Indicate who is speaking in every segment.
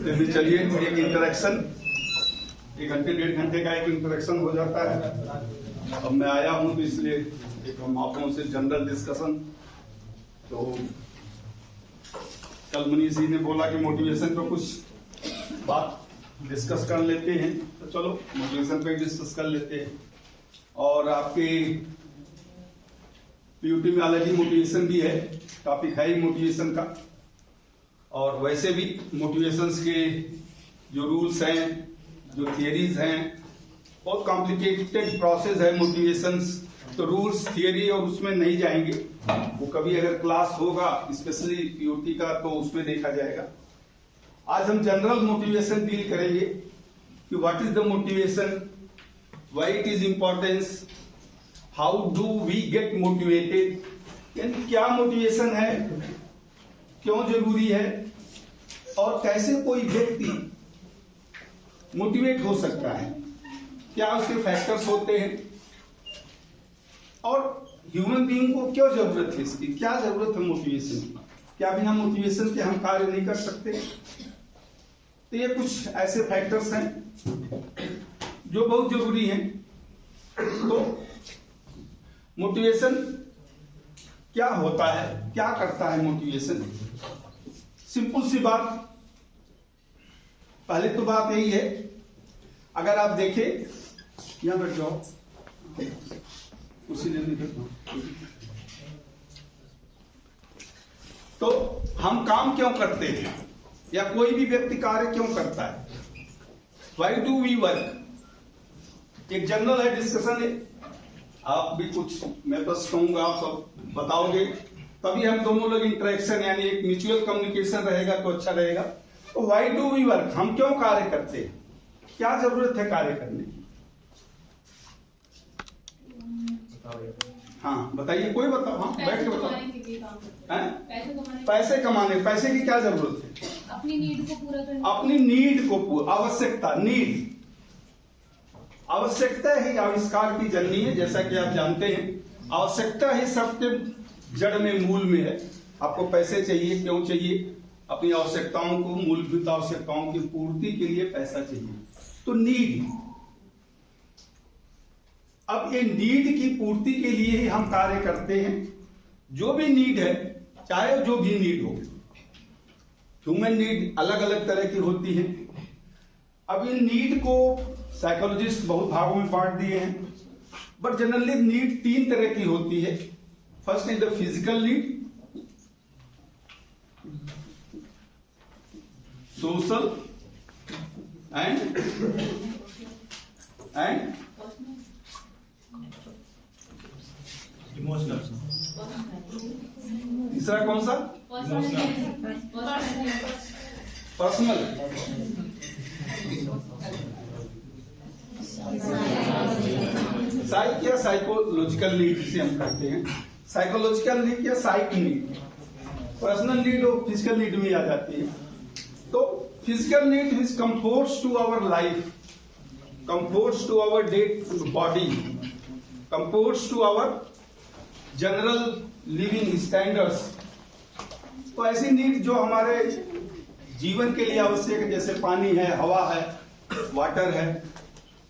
Speaker 1: फिर भी चलिए एक इंटरेक्शन, 1 घंटे 1.5 घंटे का एक इंटरेक्शन हो जाता है। अब मैं आया हूं तो इसलिए एक हम आप लोगों से जनरल डिस्कशन। तो कल मनीष जी ने बोला कि मोटिवेशन पर कुछ बात डिस्कस कर लेते हैं, तो चलो मोटिवेशन पे डिस्कस कर लेते हैं। और आपके पीयूटी में ऑलरेडी मोटिवेशन भी है, टॉपिक है ही मोटिवेशन का। और वैसे भी मोटिवेशंस के जो रूल्स हैं, जो थियरीज हैं, बहुत कॉम्प्लिकेटेड प्रोसेस है मोटिवेशंस। तो रूल्स थियरी और उसमें नहीं जाएंगे, वो कभी अगर क्लास होगा स्पेशली पीयूटी का तो उसमें देखा जाएगा। आज हम जनरल मोटिवेशन डील करेंगे कि what is the motivation, why it is importance, how do we get motivated, यानी क्या मोटिवेशन है, क्यों जरूरी है, और कैसे कोई व्यक्ति मोटिवेट हो सकता है, क्या उसके फैक्टर्स होते हैं, और ह्यूमन बीइंग को क्यों जरूरत है, इसकी क्या जरूरत है मोटिवेशन की, क्या बिना मोटिवेशन के हम कार्य नहीं कर सकते। तो ये कुछ ऐसे फैक्टर्स हैं जो बहुत जरूरी हैं। तो मोटिवेशन क्या होता है, क्या करता है मोटिवेशन? सिंपल सी बात, पहले तो बात यही है, अगर आप देखें, यहां बैठ जाओ, कुर्सी ले लीजिए। तो हम काम क्यों करते हैं, या कोई भी व्यक्ति कार्य क्यों करता है, वाई डू वी वर्क, एक जनरल है, डिस्कशन है। आप भी कुछ, मैं बस कहूंगा, आप सब बताओगे, तभी हम दोनों लोग इंटरेक्शन यानी एक म्यूचुअल कम्युनिकेशन रहेगा तो अच्छा रहेगा। तो व्हाई डू वी वर्क, हम क्यों कार्य करते हैं, क्या जरूरत है कार्य करने की? हाँ बताइए, कोई बताओ। हाँ बैठ के बताओ। पैसे कमाने, पैसे की क्या जरूरत है?
Speaker 2: अपनी नीड को पूरा करने,
Speaker 1: अपनी नीड को, आवश्यकता, नीड, आवश्यकता ही आविष्कार की जननी है। जैसा कि आप जानते हैं, आवश्यकता ही सबके जड़ में, मूल में है। आपको पैसे चाहिए, क्यों चाहिए? अपनी आवश्यकताओं को, मूलभूत आवश्यकताओं की पूर्ति के लिए पैसा चाहिए, तो नीड। अब ये नीड की पूर्ति के लिए ही हम कार्य करते हैं। जो भी नीड है, चाहे जो भी नीड हो, ह्यूमन नीड अलग अलग तरह की होती है। अब इन नीड को साइकोलॉजिस्ट बहुत भागों में बांट दिए हैं, बट जनरली नीड 3 तरह की होती है। First is the physical need, social and
Speaker 3: emotional.
Speaker 1: तीसरा कौन सा? पर्सनल। साइक या साइकोलॉजिकल नीड जिसे हम कहते हैं, साइकोलॉजिकल नीड या साइक नीड, पर्सनल नीड और फिजिकल नीड में आ जाती है। तो physical need is comforts to our life, comforts to our dead body, comforts to our general living standards. तो ऐसी नीड जो हमारे जीवन के लिए आवश्यक है, जैसे पानी है, हवा है, वाटर है,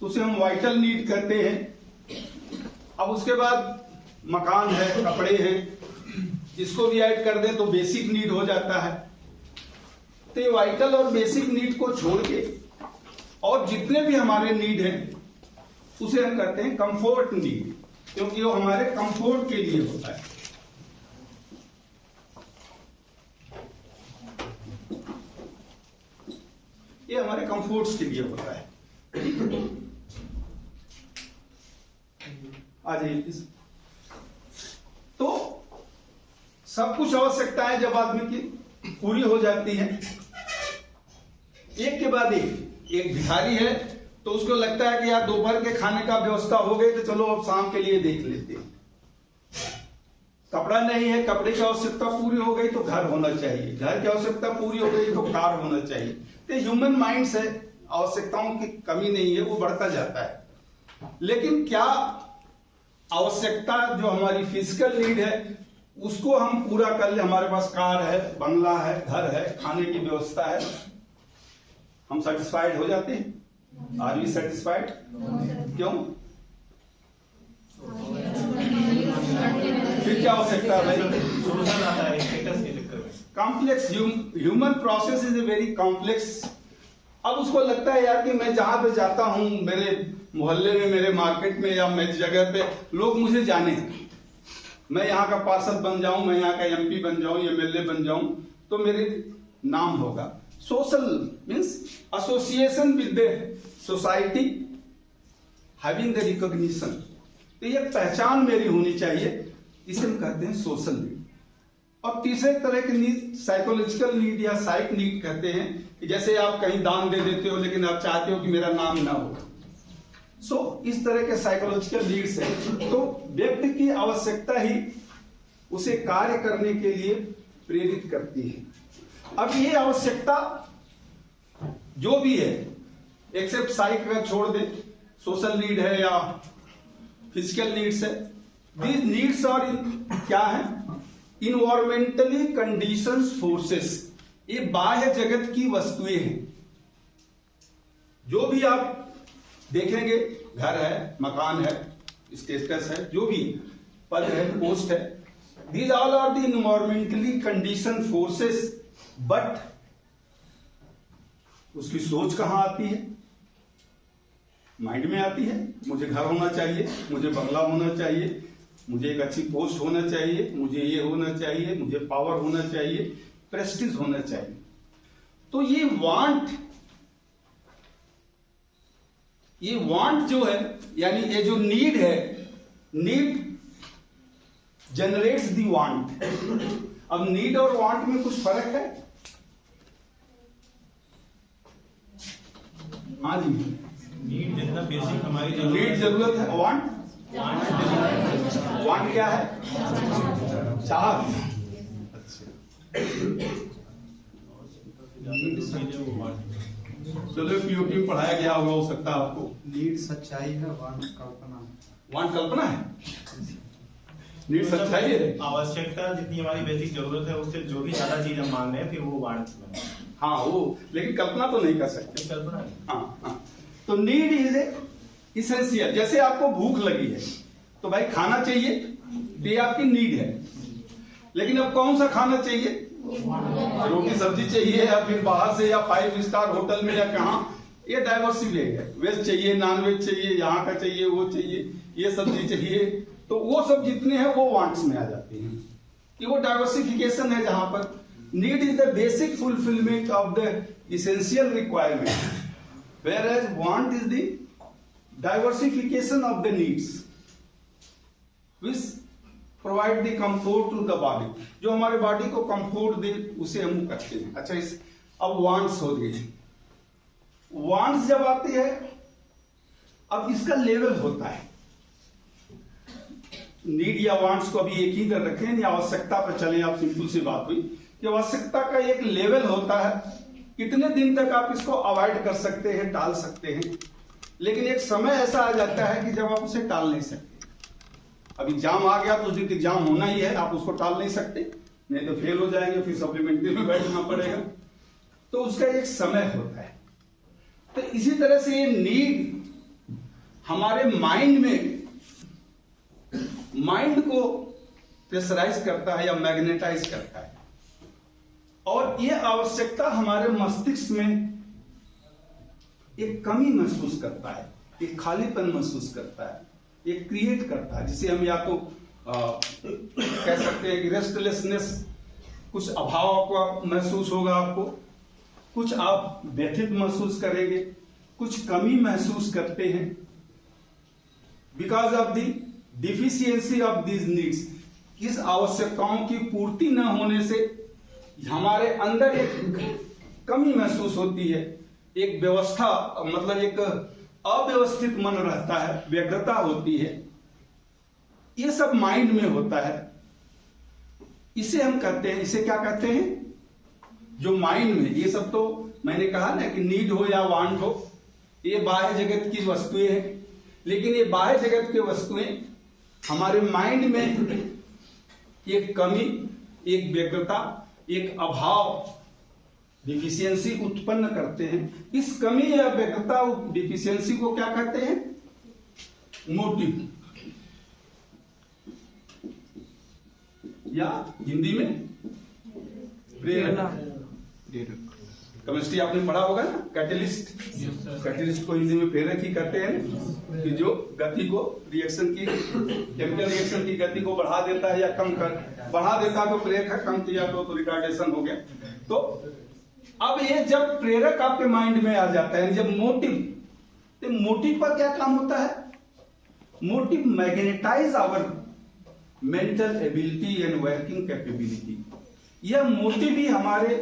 Speaker 1: तो उसे हम वाइटल नीड कहते हैं। अब उसके बाद मकान है, कपड़े हैं, जिसको भी ऐड कर दें तो बेसिक नीड हो जाता है। तो ये वाइटल और बेसिक नीड को छोड़ के और जितने भी हमारे नीड हैं उसे हम कहते हैं कंफर्ट नीड, क्योंकि वो हमारे कंफर्ट के लिए होता है। ये हमारे कंफर्ट्स के लिए होता है। आ जाइए। तो सब कुछ आवश्यकताएं जब आदमी की पूरी हो जाती है, एक के बाद एक भिखारी है तो उसको लगता है कि यार दोपहर के खाने का व्यवस्था हो गई तो चलो अब शाम के लिए देख लेते हैं। कपड़ा नहीं है, कपड़े की आवश्यकता पूरी हो गई तो घर होना चाहिए, घर की आवश्यकता पूरी हो गई तो कार होना चाहिए। तो ह्यूमन माइंड से आवश्यकताओं की कमी नहीं है, वो बढ़ता जाता है। लेकिन क्या आवश्यकता जो हमारी फिजिकल नीड है उसको हम पूरा कर ले? हमारे पास कार है, बंगला है, घर है, खाने की व्यवस्था है, हम सेटिस्फाइड हो जाते हैं? Are we satisfied? क्यों? फिर क्या हो सकता है भाई?
Speaker 2: सोल्यूशन आता है स्टेटस के चक्कर में।
Speaker 1: Complex human process is a very complex. अब उसको लगता है यार कि मैं जहां पे जाता हूं, मेरे मोहल्ले में, मेरे मार्केट में या मेरी जगह पे लोग मुझे जाने, मैं यहाँ का पार्षद बन जाऊं, मैं यहाँ का एमपी बन जाऊं, एमएलए बन जाऊं, तो मेरे नाम होगा। Social means association with the society, having the recognition. तो ये पहचान मेरी होनी चाहिए, इसे हम कहते हैं सोशल नीड। और तीसरे तरह की नीड साइकोलॉजिकल नीड या साइक नीड कहते हैं, कि जैसे आप कहीं दान दे देते हो लेकिन आप चाहते हो कि मेरा नाम ना हो। इस तरह के साइकोलॉजिकल नीड्स है। तो व्यक्ति की आवश्यकता ही उसे कार्य करने के लिए प्रेरित करती है। अब ये आवश्यकता जो भी है, एक्सेप्ट साइक का छोड़ दे, सोशल नीड है या फिजिकल नीड्स है, दीज नीड्स और क्या है? Environmentally conditions forces. ये बाह्य जगत की वस्तुएं हैं। जो भी आप देखेंगे, घर है, मकान है, स्टेटस है, जो भी पद है, पोस्ट है, these all are the environmentally condition forces. But उसकी सोच कहां आती है? माइंड में आती है। मुझे घर होना चाहिए, मुझे बंगला होना चाहिए, मुझे एक अच्छी पोस्ट होना चाहिए, मुझे ये होना चाहिए, मुझे पावर होना चाहिए, प्रेस्टीज होना चाहिए। तो ये वांट जो है, यानी ये जो नीड है, नीड जनरेट्स दी वांट। अब नीड और वांट में कुछ फर्क है? हाँ जी,
Speaker 2: नीड जितना बेसिक हमारी
Speaker 1: नीड जरूरत है, वांट क्या है? चाह। चलो पीओटी में पढ़ाया गया होगा, हो सकता है आपको।
Speaker 3: नीड सच्चाई है, वांट कल्पना।
Speaker 1: वांट कल्पना है, नीड सच्चाई है।
Speaker 2: आवश्यकता जितनी हमारी बेसिक जरूरत है, उससे जो भी ज्यादा चीज हम मांग रहे हैं, फिर वो वांट है।
Speaker 1: हाँ, वो लेकिन कल्पना तो नहीं कर सकते।
Speaker 2: कल्पना है।
Speaker 1: हाँ। तो नीड इज इसेंशियल। जैसे आपको भूख लगी है तो भाई खाना चाहिए, ये आपकी नीड है। लेकिन अब कौन सा खाना चाहिए? रोटी सब्जी चाहिए, या फिर बाहर से, या 5 स्टार होटल में, या कहाँ? ये डाइवर्सिटी है। वेज चाहिए, नॉन वेज चाहिए, यहाँ का चाहिए, वो चाहिए, ये सब्जी चाहिए। तो वो सब जितने हैं वो वांट्स में आ जाते हैं। कि वो डाइवर्सिफिकेशन है, जहां पर need is the basic fulfilment of the essential requirement, whereas want is the diversification of the needs which provide the comfort to the body। जो हमारे बॉडी को कंफर्ट दे उसे हम करते हैं। अच्छा, अब वांट्स हो गई। वांट्स जब आती है, अब इसका लेवल होता है। नीड या वांट्स को अभी एक ही कर रखें, नहीं आवश्यकता पर चले। आप सिंपल सी बात हुई कि आवश्यकता का एक लेवल होता है, कितने दिन तक आप इसको अवॉइड कर सकते हैं, टाल सकते हैं। लेकिन एक समय ऐसा आ जाता है कि जब आप उसे टाल नहीं सकते। अब एग्जाम आ गया तो उस दिन एग्जाम होना ही है, आप उसको टाल नहीं सकते, नहीं तो फेल हो जाएंगे, फिर सप्लीमेंट्री में बैठना पड़ेगा। तो उसका एक समय होता है। तो इसी तरह से ये नीड हमारे माइंड को प्रेशराइज करता है या मैग्नेटाइज करता है। और ये आवश्यकता हमारे मस्तिष्क में एक कमी महसूस करता है, एक खालीपन महसूस करता है, एक क्रिएट करता है, जिसे हम या तो कह सकते हैं कि रेस्टलेसनेस, कुछ अभाव का महसूस होगा आपको, कुछ आप व्यथित महसूस करेंगे, कुछ कमी महसूस करते हैं because of the deficiency of these needs. इस आवश्यकताओं की पूर्ति न होने से हमारे अंदर एक कमी महसूस होती है, एक व्यवस्था, मतलब एक अव्यवस्थित मन रहता है, व्यग्रता होती है। ये सब माइंड में होता है। इसे हम कहते हैं, इसे क्या कहते हैं? जो माइंड में, ये सब तो मैंने कहा ना कि नीड हो या वांट हो, ये बाह्य जगत की वस्तुएं हैं। लेकिन ये बाह्य जगत की वस्तुएं हमारे माइंड में एक कमी, एक व्यग्रता, एक अभाव डिफिशियंसी उत्पन्न करते हैं। इस कमी या व्यग्रता डिफिशियंसी को क्या कहते हैं? मोटिव, या हिंदी में प्रेरक। केमिस्ट्री आपने पढ़ा होगा ना, कैटलिस्ट। कैटलिस्ट को हिंदी में प्रेरक ही कहते हैं, कि जो गति को, रिएक्शन की, केमिकल रिएक्शन की गति को बढ़ा देता है या कम कर, बढ़ा देता है तो प्रेरक है, कम किया तो रिटार्डेशन हो गया। तो अब ये जब प्रेरक आपके माइंड में आ जाता है, जब मोटिव, तो मोटिव पर क्या काम होता है? Motive magnetize our mental ability and working capability. यह मोटिव ही हमारे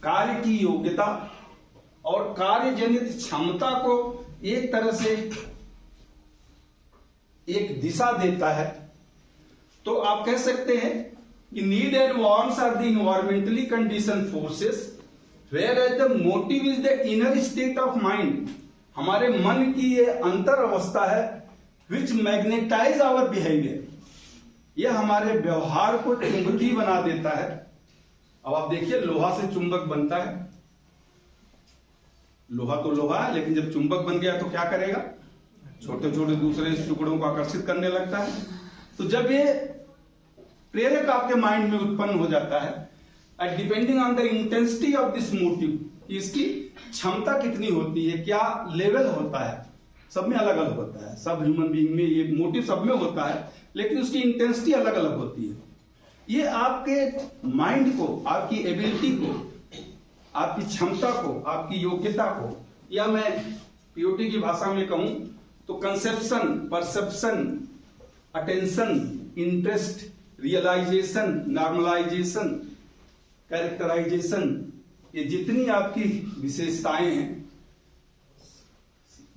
Speaker 1: कार्य की योग्यता और कार्य जनित क्षमता को एक तरह से एक दिशा देता है। तो आप कह सकते हैं कि need and wants are the environmentally condition forces whereas the motive is the inner state of mind. हमारे मन की ये अंतर अवस्था है विच मैग्नेटाइज आवर बिहेवियर। यह हमारे व्यवहार को चुंबकीय बना देता है। अब आप देखिए, लोहा से चुंबक बनता है, लोहा तो लोहा है, लेकिन जब चुंबक बन गया तो क्या करेगा? छोटे छोटे दूसरे टुकड़ों को आकर्षित करने लगता है। तो जब ये प्रेरक आपके माइंड में उत्पन्न हो जाता है, and depending on the intensity of this motive, इसकी क्षमता कितनी होती है, क्या लेवल होता है, सब में अलग अलग होता है। सब ह्यूमन बीइंग में ये मोटिव सब में होता है, लेकिन उसकी इंटेंसिटी अलग अलग होती है। ये आपके माइंड को, आपकी एबिलिटी को, आपकी क्षमता को, आपकी योग्यता को, या मैं पीओटी की भाषा में कहूं तो conception, perception, attention, interest, realization, normalization, characterization, ये जितनी आपकी विशेषताएं हैं,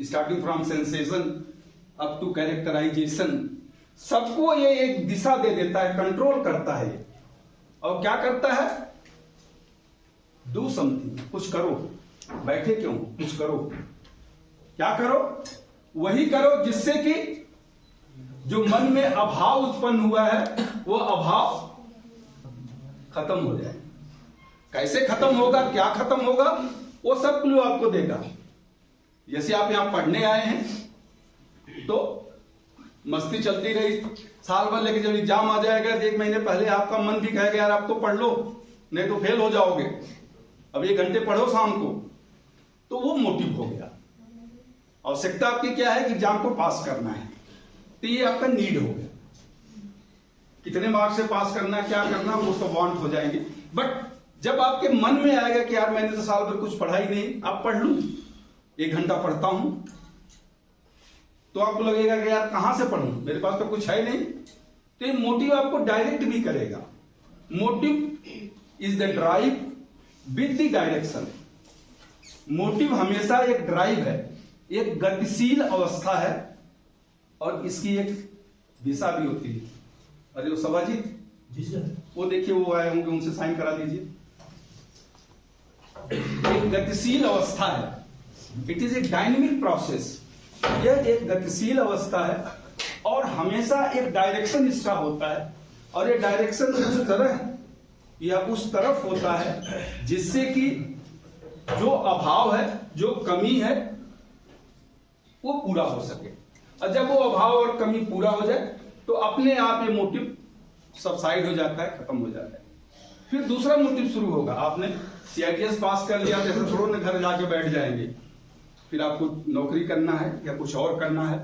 Speaker 1: starting from sensation up to characterization, सबको ये एक दिशा दे देता है, कंट्रोल करता है। और क्या करता है? डू समथिंग, कुछ करो। बैठे क्यों? कुछ करो। क्या करो? वही करो जिससे कि जो मन में अभाव उत्पन्न हुआ है वो अभाव खत्म हो जाए। कैसे खत्म होगा, क्या खत्म होगा, वो सब क्लू आपको देगा। जैसे आप यहां पढ़ने आए हैं तो मस्ती चलती रही साल भर, लेकिन जब एग्जाम आ जाएगा तो 1 महीने पहले आपका मन भी कहेगा यार आप तो पढ़ लो, नहीं तो फेल हो जाओगे, अब 1 घंटे पढ़ो शाम को। तो वो मोटिव हो गया। आवश्यकता आपकी क्या है कि एग्जाम को पास करना है, तो ये आपका नीड हो गया। कितने मार्क्स से पास करना, क्या करना, वो सब वांट हो जाएंगे। बट जब आपके मन में आएगा कि यार मैंने तो साल भर कुछ पढ़ा ही नहीं, आप पढ़ लूं, 1 घंटा पढ़ता हूं, तो आपको लगेगा कि यार कहां से पढ़ूं, मेरे पास तो कुछ है नहीं। तो ये मोटिव आपको डायरेक्ट भी करेगा। Motive is the drive with the direction. Motive हमेशा एक ड्राइव है, एक गतिशील अवस्था है, और इसकी एक दिशा भी होती है। अरे वो सभाजीत जी सर, वो देखिए वो आए होंगे, उनसे साइन करा दीजिए। एक गतिशील अवस्था है, it is a dynamic process. यह एक गतिशील अवस्था है और हमेशा एक डायरेक्शन इसका होता है, और ये डायरेक्शन उस तरह या उस तरफ होता है जिससे कि जो अभाव है, जो कमी है, वो पूरा हो सके। और जब वो अभाव और कमी पूरा हो जाए तो अपने आप ये मोटिव सबसाइड हो जाता है, खत्म हो जाता है। फिर दूसरा मोटिव शुरू होगा। आपने CITS पास कर लिया, जैसे थोड़ो ने घर जाके बैठ जाएंगे, फिर आपको नौकरी करना है या कुछ और करना है,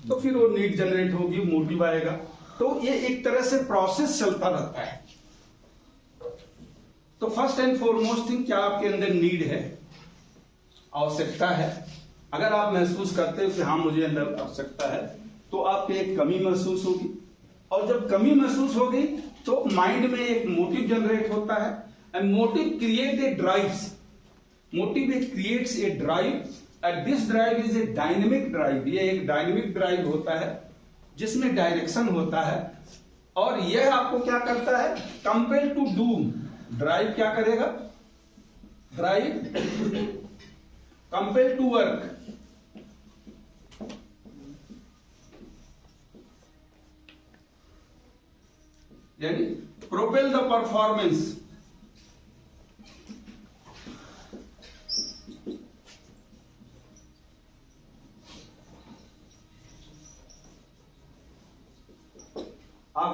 Speaker 1: तो फिर वो नीड जनरेट होगी, मोटिव आएगा। तो ये एक तरह से प्रोसेस चलता रहता है। तो फर्स्ट एंड फॉरमोस्ट थिंग, क्या आपके अंदर नीड है, आवश्यकता है। अगर आप महसूस करते हो कि हाँ मुझे अंदर आवश्यकता है, तो आपको एक कमी महसूस होगी, और जब कमी महसूस होगी तो माइंड में एक मोटिव जनरेट होता है, and motive create a drives. Motive creates a drive, and this drive is a dynamic drive. ये एक डायनेमिक ड्राइव होता है जिसमें डायरेक्शन होता है, और यह आपको क्या करता है, कंपेल टू डू। ड्राइव क्या करेगा? Drive compel to work. यानी प्रोपेल द परफॉर्मेंस,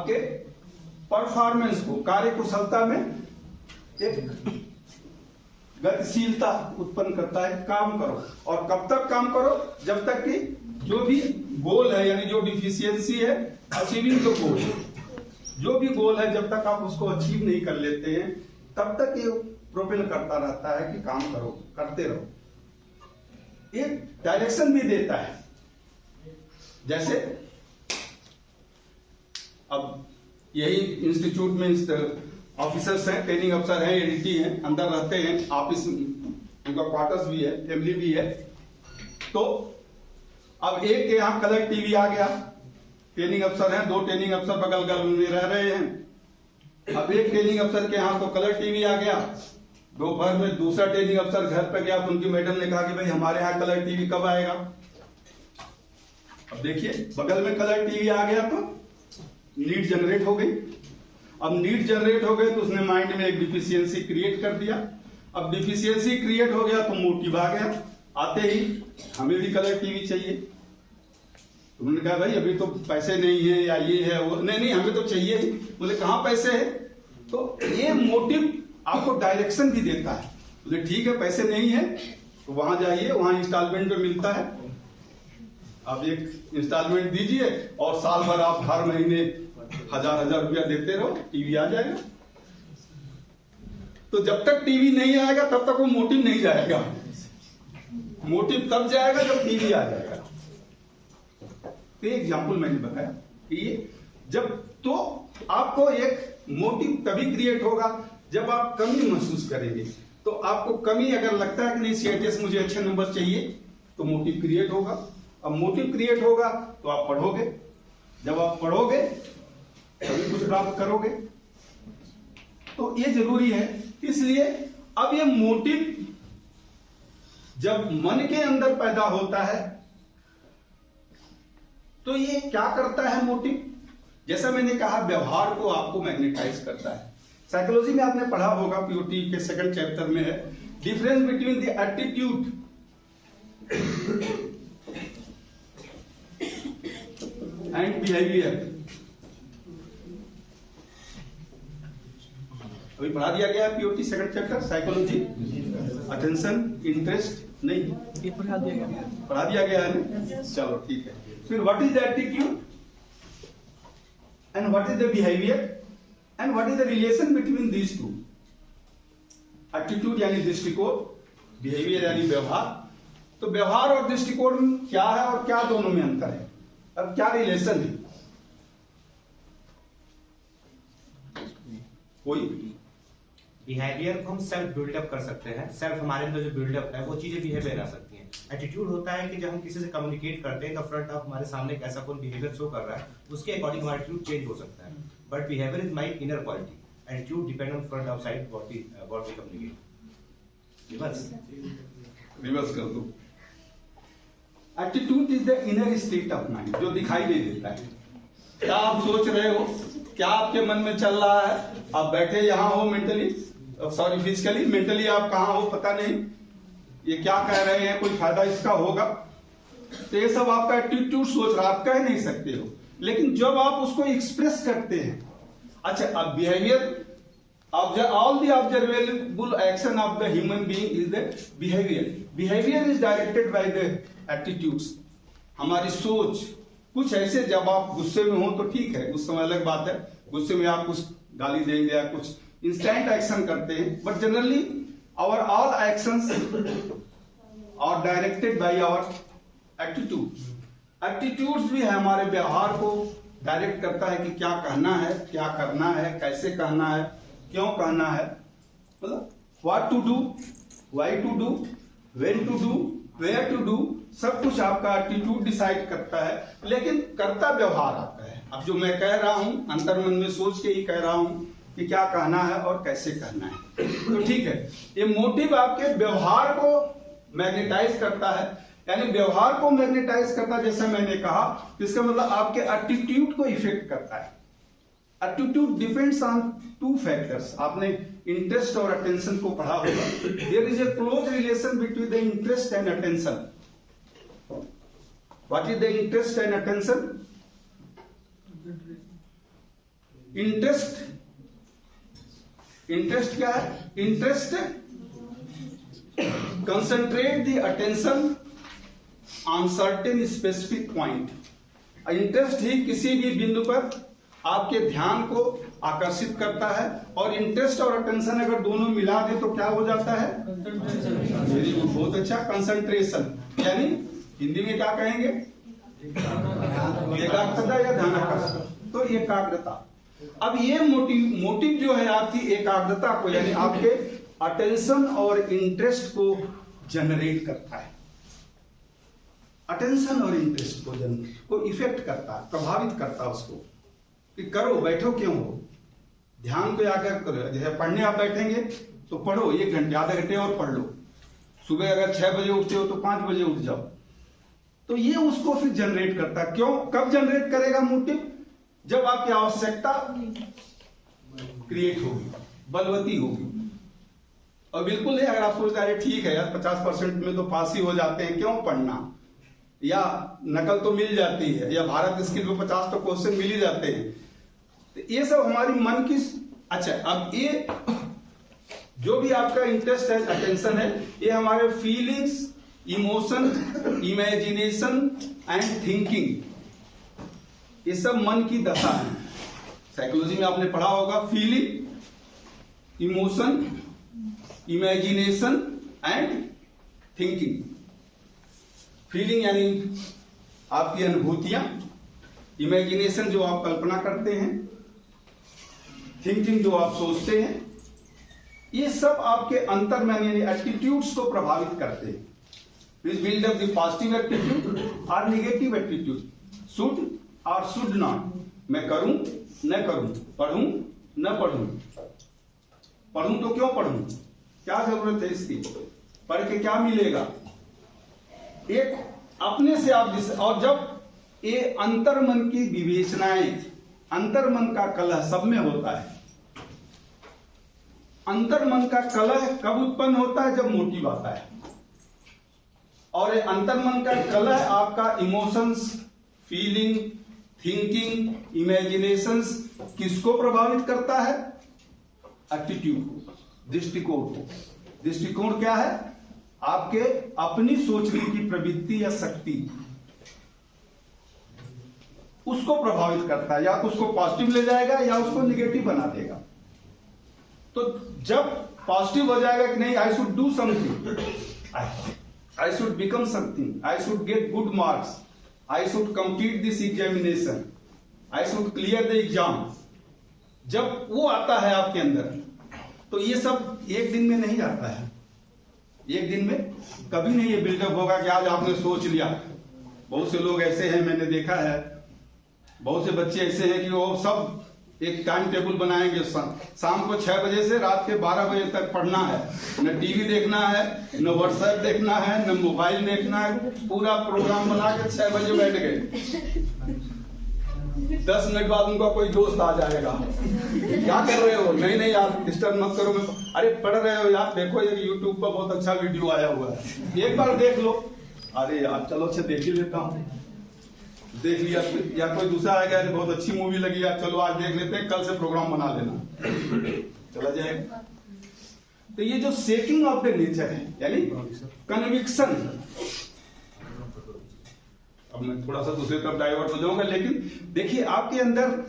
Speaker 1: आपके परफॉर्मेंस को, कार्य कुशलता में एक गतिशीलता उत्पन्न करता है। काम करो, और कब तक काम करो? जब तक कि जो भी गोल है, यानी जो डिफिशियंसी है, अचीविंग द गोल, जो भी गोल है जब तक आप उसको अचीव नहीं कर लेते हैं तब तक ये प्रोपेल करता रहता है कि काम करो, करते रहो। एक डायरेक्शन भी देता है। जैसे अब यही इंस्टीट्यूट में ऑफिसर्स हैं, ट्रेनिंग अफसर हैं, एडीटी हैं, अंदर रहते हैं, ऑफिस उनका क्वार्टर्स भी है, फैमिली भी है। तो अब एक के यहाँ कलर टीवी आ गया, ट्रेनिंग अफसर हैं, 2 ट्रेनिंग अफसर बगल बगल में रह रहे हैं। अब एक ट्रेनिंग अफसर के यहाँ तो कलर टीवी आ गया, दोपहर में दूसरा ट्रेनिंग अफसर घर पे गया तो उनकी मैडम ने कहा कि भाई हमारे यहाँ कलर टीवी कब आएगा। अब देखिए बगल में कलर टीवी आ गया तो नीड जनरेट हो गई। अब नीड जनरेट हो गई तो उसने माइंड में एक डिफिशियंसी क्रिएट कर दिया। अब डिफिशियंसी क्रिएट हो गया तो मोटिव आ गया, आते ही हमें भी कलर टीवी चाहिए। उन्होंने कहा भाई अभी तो पैसे नहीं है या ये है वो, नहीं हमें तो चाहिए ही। बोले कहाँ पैसे है? तो ये मोटिव आपको डायरेक्शन भी देता है। बोले ठीक है पैसे नहीं है तो वहां जाइए, वहां इंस्टॉलमेंट पे मिलता है, आप एक इंस्टॉलमेंट दीजिए और साल भर आप हर महीने 1000 रुपया देते रहो, टीवी आ जाएगा। तो जब तक टीवी नहीं आएगा तब तक वो मोटिव नहीं जाएगा। मोटिव तब जाएगा जब टीवी आ जाएगा। तो एग्जाम्पल मैंने बताया कि जब तो आपको एक मोटिव तभी क्रिएट होगा जब आप कमी महसूस करेंगे। तो आपको कमी अगर लगता है कि नहीं सीआईटीएस मुझे अच्छे नंबर चाहिए तो मोटिव क्रिएट होगा। अब मोटिव क्रिएट होगा तो आप पढ़ोगे, जब आप पढ़ोगे तभी कुछ प्राप्त करोगे। तो ये जरूरी है। इसलिए अब ये मोटिव जब मन के अंदर पैदा होता है तो ये क्या करता है मोटिव? जैसा मैंने कहा व्यवहार को आपको मैग्नेटाइज करता है। साइकोलॉजी में आपने पढ़ा होगा, पीओटी के 2nd चैप्टर में है, difference between the attitude and behaviour. अभी पढ़ा दिया गया है POT 2nd chapter psychology, attention, interest, नहीं पढ़ा दिया गया है ना? चलो ठीक है। फिर what is the attitude and what is the behaviour and what is the relation between these two? Attitude यानी दृष्टिकोण, बिहेवियर यानी व्यवहार। तो व्यवहार और दृष्टिकोण क्या है और क्या दोनों में अंतर है? अब क्या रिलेशन है? कोई
Speaker 2: बिहेवियर को हम सेल्फ बिल्डअप कर सकते हैं। सेल्फ हमारे अंदर जो बिल्डअप है वो चीजें बिहेवियर आ सकती हैं। एटीट्यूड होता है कि जब हम किसी से कम्युनिकेट करते हैं तो फ्रंट ऑफ हमारे सामने कैसा कौन बिहेवियर शो कर रहा है उसके अकॉर्डिंग हमारा एटीट्यूड चेंज हो सकता है। But behaviour is my inner quality, attitude depend on front of side what we communicate.
Speaker 1: Reverse कर दो। Attitude is the inner state of mind, जो दिखाई नहीं देता है। क्या आप सोच रहे हो, क्या आपके मन में चल रहा है? आप बैठे यहां हो मेंटली, सॉरी फिजिकली, मेंटली आप कहां हो पता नहीं, ये क्या कह रहे हैं, कोई फायदा इसका होगा? तो ये सब आपका एटीट्यूड सोच रहा, आप कह नहीं सकते हो। लेकिन जब आप उसको एक्सप्रेस करते हैं, अच्छा अब behaviour, all the observable action of the human being is the behavior. Behavior is directed by the attitudes. हमारी सोच कुछ ऐसे, जब आप गुस्से में हो तो ठीक है, उस समय अलग बात है, गुस्से में आप कुछ गाली देंगे या कुछ इंस्टेंट एक्शन करते हैं, but generally our all actions are directed by our attitude. Attitudes भी है हमारे व्यवहार को डायरेक्ट करता है कि क्या कहना है, क्या करना है, कैसे कहना है, क्यों कहना है, मतलब what to do, why to do, when to do, where to do, सब कुछ आपका एटीट्यूड डिसाइड करता है। लेकिन करता व्यवहार आता है। अब जो मैं कह रहा हूं अंतर्मन में सोच के ही कह रहा हूं कि क्या कहना है और कैसे कहना है, तो ठीक है। ये मोटिव आपके व्यवहार को मैग्नेटाइज करता है, यानी व्यवहार को मैग्नेटाइज करता है। जैसे मैंने कहा, इसका मतलब आपके एटीट्यूड को इफेक्ट करता है। Attitude depends on 2 factors. आपने इंटरेस्ट और अटेंशन को पढ़ा होगा। There is a close relation between the interest and attention. What is the interest and attention? Interest क्या है? Interest concentrate the attention on certain specific point. Interest ही किसी भी बिंदु पर आपके ध्यान को आकर्षित करता है, और इंटरेस्ट और अटेंशन अगर दोनों मिला दे तो क्या हो जाता है? वेरी गुड, बहुत अच्छा, कंसंट्रेशन, यानी हिंदी में क्या कहेंगे? एकाग्रता या ध्यानाकर्षण। तो एकाग्रता, अब ये मोटिव जो है आपकी एकाग्रता को, यानी आपके अटेंशन और इंटरेस्ट को जनरेट करता है। अटेंशन और इंटरेस्ट को इफेक्ट करता है, प्रभावित करता है उसको कि करो, बैठो क्यों हो, ध्यान को आकर करो। जैसे पढ़ने आप बैठेंगे तो पढ़ो 1 घंटे, आधा घंटे और पढ़ लो। सुबह अगर 6 बजे उठते हो तो 5 बजे उठ जाओ। तो ये उसको फिर जनरेट करता है। क्यों, कब जनरेट करेगा मोटिव? जब आपकी आवश्यकता क्रिएट होगी, बलवती होगी। और बिल्कुल है, अगर आप सोचते हैं ठीक है यार 50% में तो पास ही हो जाते हैं, क्यों पढ़ना, या नकल तो मिल जाती है, या भारत स्किल में 50 तो क्वेश्चन मिल ही जाते हैं। तो ये सब हमारी मन की। अच्छा, अब ये जो भी आपका इंटरेस्ट है, अटेंशन है, ये हमारे feelings, emotion, imagination and thinking, ये सब मन की दशा है। साइकोलॉजी में आपने पढ़ा होगा, feeling, emotion, imagination and thinking. Feeling यानी आपकी अनुभूतियां, इमेजिनेशन जो आप कल्पना करते हैं, थिंकिंग जो आप सोचते हैं, ये सब आपके अंतर्मन यानी एटीट्यूड्स को प्रभावित करते हैं। Which build up the positive attitude और नेगेटिव एटीट्यूड, शुड और शुड नॉट, मैं करूं न करूं, पढ़ूं न पढ़ूं, पढ़ूं तो क्यों पढ़ूं, क्या जरूरत है इसकी, पढ़ के क्या मिलेगा, एक अपने से आप। और जब ये अंतर्मन की विवेचनाएं, अंतर्मन का कलह सब में होता है। अंतर्मन का कलह कब उत्पन्न होता है? जब मोटिव आता है। और ये अंतर्मन का कलह आपका इमोशंस, फीलिंग, थिंकिंग, इमेजिनेशंस किसको प्रभावित करता है? एटीट्यूड, दृष्टिकोण को। दृष्टिकोण क्या है? आपके अपनी सोचने की प्रवृत्ति या शक्ति, उसको प्रभावित करता है। या तो उसको पॉजिटिव ले जाएगा या उसको निगेटिव बना देगा। तो जब पॉजिटिव हो जाएगा कि नहीं, I should do something, I should become something, I should get good marks, I should complete this examination, I should clear the exam, जब वो आता है आपके अंदर, तो ये सब एक दिन में नहीं आता है। एक दिन में कभी नहीं ये बिल्डअप होगा कि आज आपने सोच लिया। बहुत से लोग ऐसे हैं, मैंने देखा है, बहुत से बच्चे ऐसे हैं कि वो सब एक टाइम टेबल बनाएंगे, शाम को 6 बजे से रात के 12 बजे तक पढ़ना है, न टीवी देखना है, न व्हाट्सएप देखना है, न मोबाइल देखना है, पूरा प्रोग्राम बना के 6 बजे बैठ गए। 10 मिनट बाद उनका कोई दोस्त आ जाएगा, क्या कर रहे हो? नहीं आप डिस्टर्ब मत करो, मैं अरे पढ़ रहे हो यार, देखो ये यूट्यूब पर बहुत अच्छा वीडियो आया हुआ है, एक बार देख लो। अरे यार चलो अच्छा देख ही लेता हूँ, देख लिया। या कोई दूसरा आएगा, बहुत अच्छी मूवी लगी यार, चलो आज देख लेते हैं, कल से प्रोग्राम बना लेना, चला जाएगा। तो ये जो शेकिंग ऑफ द नेचर है, यानी कन्विक्शन। अब मैं थोड़ा सा दूसरी तरफ डाइवर्ट हो जाऊंगा, लेकिन देखिए आपके अंदर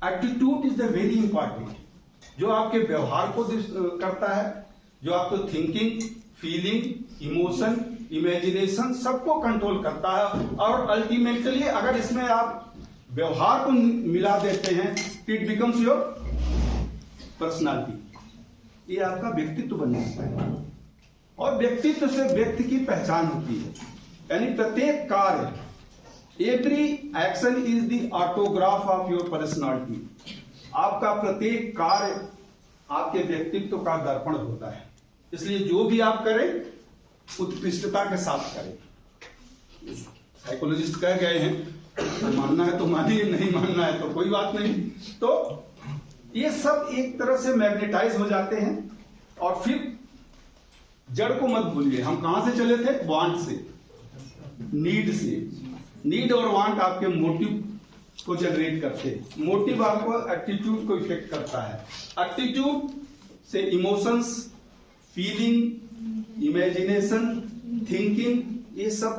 Speaker 1: attitude is the very important, जो आपके व्यवहार को करता है, जो आपको थिंकिंग, फीलिंग, इमोशन, इमेजिनेशन सबको कंट्रोल करता है। और अल्टीमेटली अगर इसमें आप व्यवहार को मिला देते हैं, इट बिकम्स योर पर्सनालिटी, ये आपका व्यक्तित्व बन जाता है। और व्यक्तित्व से व्यक्ति की पहचान होती है, यानी प्रत्येक कार्य, every action is the autograph of your personality. आपका प्रत्येक कार्य आपके व्यक्तित्व का दर्पण होता है। इसलिए जो भी आप करें उत्कृष्टता के साथ करें। साइकोलॉजिस्ट कह गए हैं, तो मानना है तो मानिए, नहीं मानना है तो कोई बात नहीं। तो ये सब एक तरह से मैग्नेटाइज हो जाते हैं। और फिर जड़ को मत भूलिए, हम कहां से चले थे? वांट से, नीड से। नीड और वांट आपके मोटिव को जनरेट करते हैं। मोटिव आपको एटीट्यूड को इफेक्ट करता है। एटीट्यूड से इमोशंस, फीलिंग, इमेजिनेशन, थिंकिंग, ये सब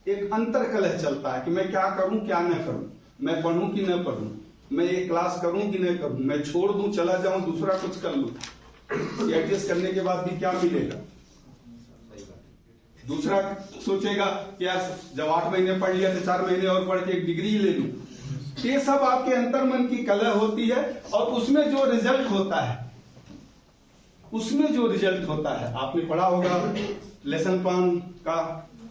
Speaker 1: एक अंतर कलह चलता है कि मैं क्या करूं क्या न करूं, मैं पढ़ूं कि न पढ़ूं, मैं ये क्लास करूं कि न करूं, मैं छोड़ दूं चला जाऊं दूसरा कुछ कर लूं। एडजस्ट करने के बाद भी क्या मिलेगा? दूसरा सोचेगा कि यार जब 8 महीने पढ़ लिया तो 4 महीने और पढ़ के एक डिग्री ले लूं। ये सब आपके अंतर्मन की कलह होती है और उसमें जो रिजल्ट होता है, आपने पढ़ा होगा लेसन प्लान का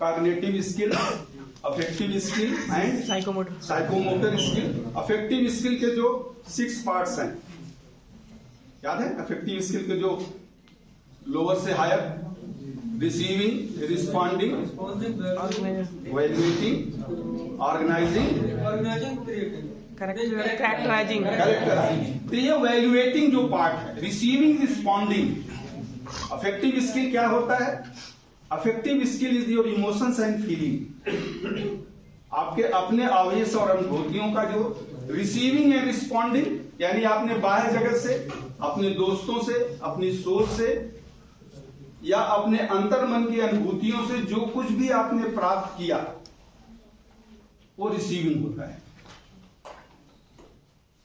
Speaker 1: cognitive skill, affective skill and psychomotor skill. Affective skill के जो 6 पार्ट्स हैं, याद है? अफेक्टिव स्किल के जो लोअर से higher, receiving, responding, valuating, organizing,
Speaker 4: characterizing.
Speaker 1: तो ये वैल्यूएटिंग जो पार्ट है, रिसीविंग, रिस्पॉन्डिंग। अफेक्टिव स्किल क्या होता है? Affective skill is your emotions and feeling, आपके अपने आवेश और अनुभूतियों का जो रिसीविंग एंड रिस्पॉन्डिंग, यानी आपने बाह्य जगत से, अपने दोस्तों से, अपनी सोच से या अपने अंतर्मन की अनुभूतियों से जो कुछ भी आपने प्राप्त किया वो रिसीविंग होता है।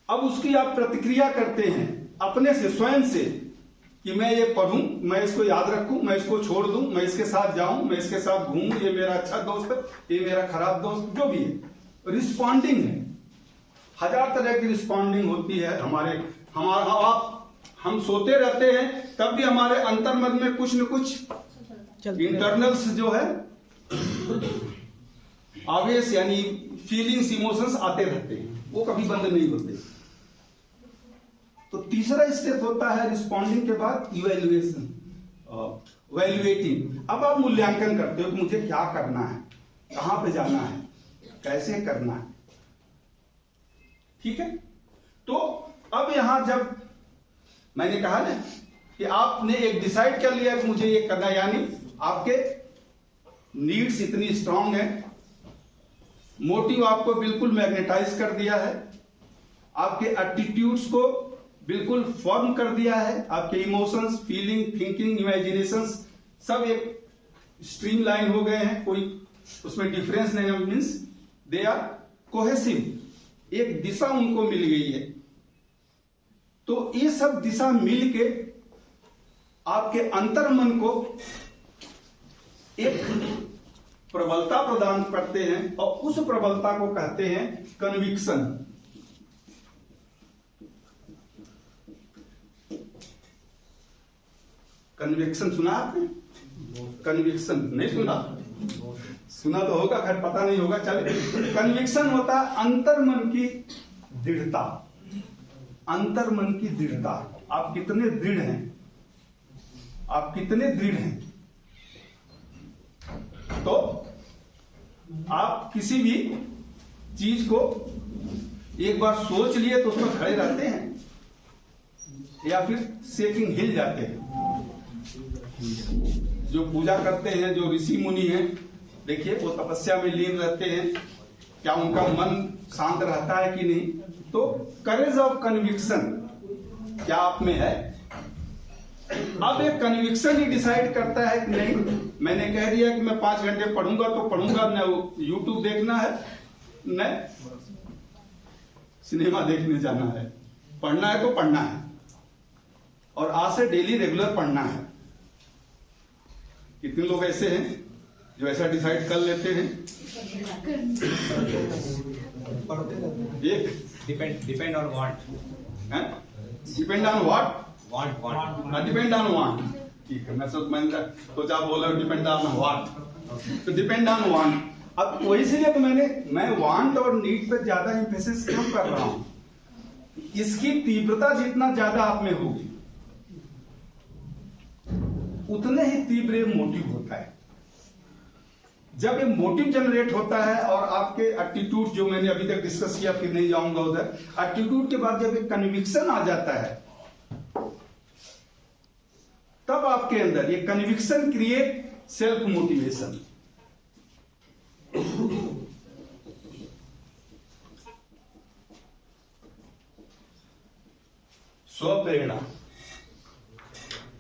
Speaker 1: अब उसकी आप प्रतिक्रिया करते हैं अपने से, स्वयं से, कि मैं ये पढ़ूं, मैं इसको याद रखूं, मैं इसको छोड़ दूं, मैं इसके साथ जाऊं, मैं इसके साथ घूमूं, ये मेरा अच्छा दोस्त है, ये मेरा खराब दोस्त, जो भी है। रिस्पॉन्डिंग है, 1000 तरह की रिस्पॉन्डिंग होती है। हम सोते रहते हैं तब भी हमारे अंतर्मन में कुछ न कुछ इंटरनल्स जो है आवेश यानी फीलिंग्स, इमोशंस आते रहते हैं, वो कभी बंद नहीं होते। तो तीसरा स्टेप होता है रिस्पॉन्डिंग के बाद इवैल्यूएशन, वैल्यूएटिंग। अब आप मूल्यांकन करते हो कि मुझे क्या करना है, कहां पे जाना है, कैसे करना है। ठीक है? तो अब यहां जब मैंने कहा ना कि आपने एक डिसाइड कर लिया कि मुझे ये करना, यानी आपके नीड्स इतनी स्ट्रांग है, मोटिव आपको बिल्कुल मैग्नेटाइज कर दिया है, आपके एटीट्यूड्स को बिल्कुल फॉर्म कर दिया है, आपके इमोशंस, फीलिंग, थिंकिंग, इमेजिनेशंस सब एक स्ट्रीमलाइन हो गए हैं, कोई उसमें डिफरेंस नहीं है, मीन्स दे आर कोहेसिव, एक दिशा उनको मिल गई है। तो ये सब दिशा मिलके आपके अंतर्मन को एक प्रबलता प्रदान करते हैं और उस प्रबलता को कहते हैं कन्विक्शन। कन्विक्शन सुना आपने? कन्विक्शन नहीं सुना? सुना तो होगा, खैर पता नहीं होगा, चले। कन्विक्शन होता है अंतर्मन की दृढ़ता, अंतर्मन की दृढ़ता। आप कितने दृढ़ हैं, आप कितने दृढ़ हैं। तो आप किसी भी चीज को एक बार सोच लिए तो उस पर खड़े रहते हैं या फिर शेकिंग हिल जाते हैं। जो पूजा करते हैं, जो ऋषि मुनि हैं, देखिए वो तपस्या में लीन रहते हैं, क्या उनका मन शांत रहता है कि नहीं? तो करेज ऑफ कन्विक्शन क्या आप में है? अब एक कन्विक्शन ही डिसाइड करता है कि नहीं, मैंने कह दिया कि मैं 5 घंटे पढ़ूंगा तो पढ़ूंगा, न यूट्यूब देखना है न सिनेमा देखने जाना है, पढ़ना है तो पढ़ना है, और आज से डेली रेगुलर पढ़ना है। कितने लोग ऐसे हैं जो ऐसा डिसाइड कर लेते हैं? एक
Speaker 2: depend on want,
Speaker 1: depend on what?
Speaker 2: Want
Speaker 1: depend on want. ठीक है, मैं सोचा बोला डिपेंड ऑन व्हाट, तो डिपेंड ऑन वांट। अब वही इसलिए तो मैं वांट और नीड पे ज्यादा एम्फेसिस क्यों कर रहा हूं? इसकी तीव्रता जितना ज्यादा आप में होगी उतने ही तीव्र मोटिव होता है। जब ये मोटिव जनरेट होता है और आपके एटीट्यूड, जो मैंने अभी तक डिस्कस किया, फिर नहीं जाऊंगा उधर, एटीट्यूड के बाद जब एक कन्विक्शन आ जाता है, तब आपके अंदर ये कन्विक्शन क्रिएट सेल्फ मोटिवेशन। स्व प्रेरणा।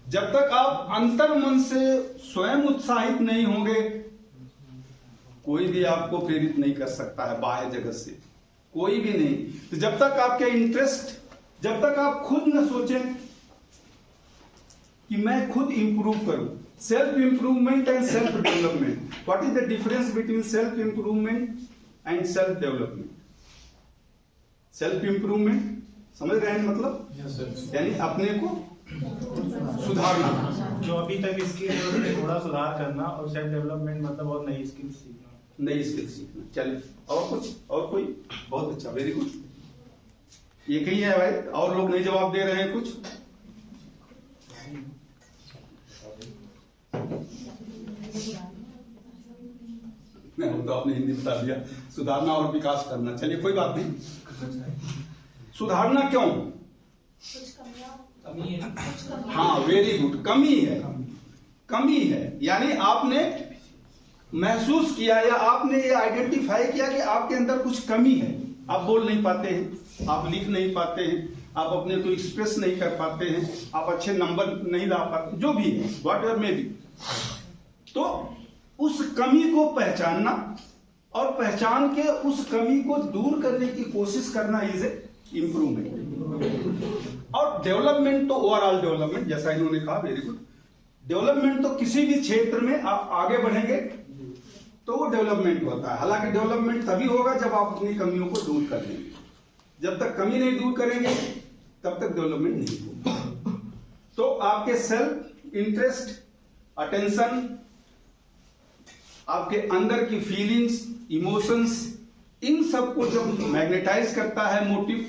Speaker 1: जब तक आप अंतर मन से स्वयं उत्साहित नहीं होंगे, कोई भी आपको प्रेरित नहीं कर सकता है बाह्य जगत से, कोई भी नहीं। तो जब तक आपके इंटरेस्ट, जब तक आप खुद न सोचें कि मैं खुद इंप्रूव करूं, self improvement and self development, what is the difference between self improvement and self development? Self improvement समझ रहे हैं मतलब? यानी अपने को सुधारना,
Speaker 4: जो अभी तक स्किल है उसमें थोड़ा सुधार करना, और सेल्फ डेवलपमेंट मतलब और नई स्किल सीखना।
Speaker 1: नई स्किल सीखना। चलिए और कुछ, और कोई? बहुत अच्छा, वेरी गुड। एक ही है भाई, और लोग नहीं जवाब दे रहे हैं कुछ? नहीं, तो आपने हिंदी बता दिया, सुधारना और विकास करना। चलिए कोई बात नहीं। सुधारना क्यों? हाँ, वेरी गुड, कमी है, कमी है। यानी आपने महसूस किया या आपने ये आइडेंटिफाई किया कि आपके अंदर कुछ कमी है, आप बोल नहीं पाते हैं, आप लिख नहीं पाते हैं, आप अपने को एक्सप्रेस नहीं कर पाते हैं, आप अच्छे नंबर नहीं ला पाते, जो भी है, व्हाट एवर मे बी। तो उस कमी को पहचानना और पहचान के उस कमी को दूर करने की कोशिश करना इज ए इंप्रूवमेंट। और डेवलपमेंट तो ओवरऑल डेवलपमेंट, जैसा इन्होंने कहा, वेरी गुड। डेवलपमेंट तो किसी भी क्षेत्र में आप आगे बढ़ेंगे तो वो डेवलपमेंट होता है। हालांकि डेवलपमेंट तभी होगा जब आप अपनी कमियों को दूर कर लेंगे। जब तक कमी नहीं दूर करेंगे तब तक डेवलपमेंट नहीं होगा। तो आपके सेल्फ इंटरेस्ट, अटेंशन, आपके अंदर की फीलिंग्स, इमोशंस, इन सबको जब मैग्नेटाइज करता है मोटिव,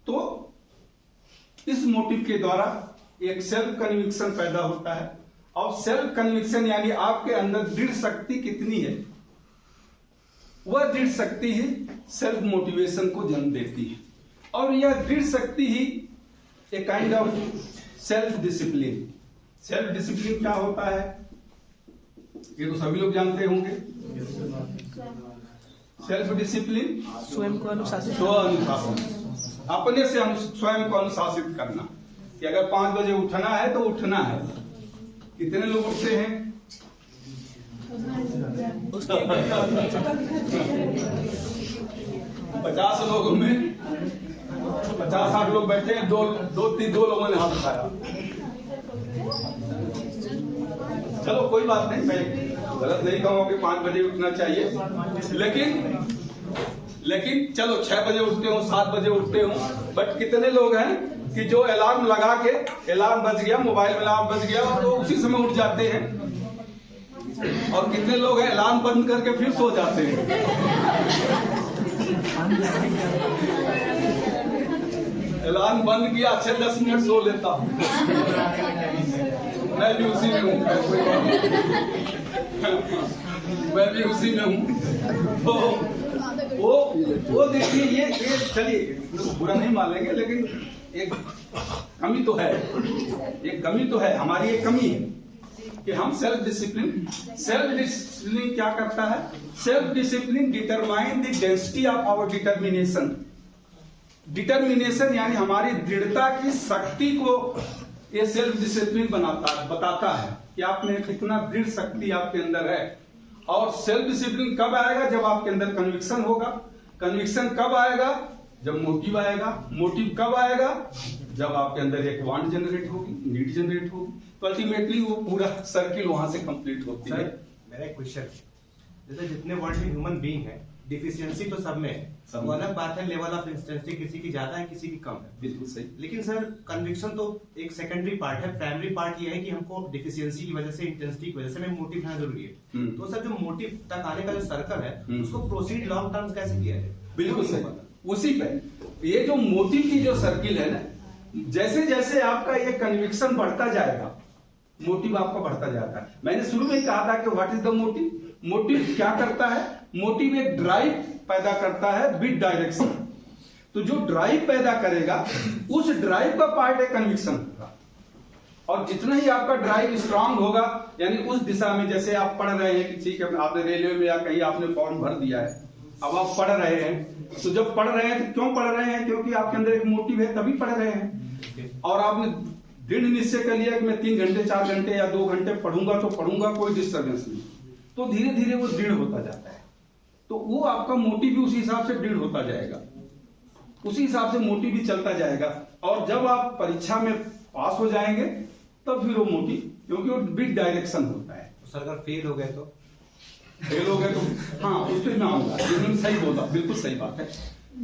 Speaker 1: तो इस मोटिव के द्वारा एक सेल्फ कन्विक्शन पैदा होता है। और सेल्फ कन्विक्शन यानी आपके अंदर दृढ़ शक्ति कितनी है, वह दृढ़ शक्ति ही सेल्फ मोटिवेशन को जन्म देती है। और यह दृढ़ शक्ति ही a kind of self discipline. Self discipline क्या होता है ये तो सभी लोग जानते होंगे। सेल्फ डिसिप्लिन
Speaker 5: स्वयं को अनुशासित,
Speaker 1: स्व अनुशासन, अपने से स्वयं को अनुशासित करना कि अगर 5 बजे उठना है तो उठना है। कितने लोग उठते हैं? 50 लोगों में 50-60 लोग बैठे हैं, दो लोगों ने हाथ उठाया। चलो कोई बात नहीं, मैं गलत नहीं कहूंगा कि 5 बजे उठना चाहिए, लेकिन चलो 6 बजे उठते हो, 7 बजे उठते हो, बट कितने लोग हैं कि जो अलार्म लगा के, अलार्म बज गया, मोबाइल में अलार्म बज गया और तो उसी समय उठ जाते हैं, और कितने लोग हैं अलार्म बंद करके फिर सो जाते हैं। अलार्म बंद किया, अच्छे 10 मिनट सो लेता हूं, मैं भी उसी में हूं, मैं भी उसी में हूं। तो वो देखिए, ये चलिए बुरा नहीं मानेंगे, लेकिन एक कमी तो है, एक कमी तो है, हमारी एक कमी है कि हम सेल्फ डिसिप्लिन क्या करता है? Self discipline determine the density of our determination. Determination यानी हमारी दृढ़ता की शक्ति को ये सेल्फ डिसिप्लिन बताता है कि आप में कितना दृढ़ शक्ति आपके अंदर है। और सेल्फ डिसिप्लिन कब आएगा? जब आपके अंदर कन्विक्शन होगा। कन्विक्शन कब आएगा? जब मोटिव आएगा। मोटिव कब आएगा? जब आपके अंदर एक वांट जनरेट होगी, नीड जनरेट होगी, तो अल्टीमेटली वो पूरा सर्किल वहां से कंप्लीट होती है।
Speaker 2: मेरा एक क्वेश्चन, जैसे जितने वर्ल्ड में ह्यूमन बीइंग है, डिफिशियंसी तो सब में है, सब अलग बात है, लेवल ऑफ इंटेंसिटी किसी की ज्यादा है, किसी की कम है,
Speaker 1: बिल्कुल सही।
Speaker 2: लेकिन सर कन्विक्शन तो एक सेकेंडरी पार्ट है, प्राइमरी पार्ट ये है कि हमको डिफिशियंसी की वजह से, इंटेंसिटी की वजह से हमें मोटिव होना जरूरी है। तो सर जो मोटिव तक आने का जो सर्कल है उसको प्रोसीड लॉन्ग टर्म कैसे किया जाए?
Speaker 1: बिल्कुल सही, उसी पे ये जो मोटिव की जो सर्किल है ना, जैसे जैसे आपका ये कन्विक्शन बढ़ता जाएगा, मोटिव आपका बढ़ता जाता है। मैंने शुरू में ही कहा था कि what is the motive. Motive क्या करता है? मोटिव एक ड्राइव पैदा करता है विद डायरेक्शन। तो जो ड्राइव पैदा करेगा उस ड्राइव का पार्ट है कन्विक्शन होगा। और जितना ही आपका ड्राइव स्ट्रांग होगा, यानी उस दिशा में, जैसे आप पढ़ रहे हैं कि ठीक है आपने रेलवे में या कहीं आपने फॉर्म भर दिया है, अब आप पढ़ रहे हैं, तो जब पढ़ रहे हैं तो क्यों पढ़ रहे हैं? क्योंकि आपके अंदर एक मोटिव है, तभी पढ़ रहे हैं। और आपने दृढ़ निश्चय कर लिया कि मैं 3 घंटे 4 घंटे या 2 घंटे पढ़ूंगा तो पढ़ूंगा, कोई डिस्टर्बेंस नहीं, तो धीरे धीरे वो दृढ़ होता जाता है। तो वो आपका मोटिव भी उसी हिसाब से दृढ़ होता जाएगा, उसी हिसाब से मोटिव भी चलता जाएगा। और जब आप परीक्षा में पास हो जाएंगे तब फिर वो मोटिव, क्योंकि वो बिग डायरेक्शन होता है।
Speaker 2: तो सर अगर फेल हो गए तो?
Speaker 1: फेल हो गए तो हाँ, उस पर ना होगा। इन्होंने सही बोला, बिल्कुल सही बात है।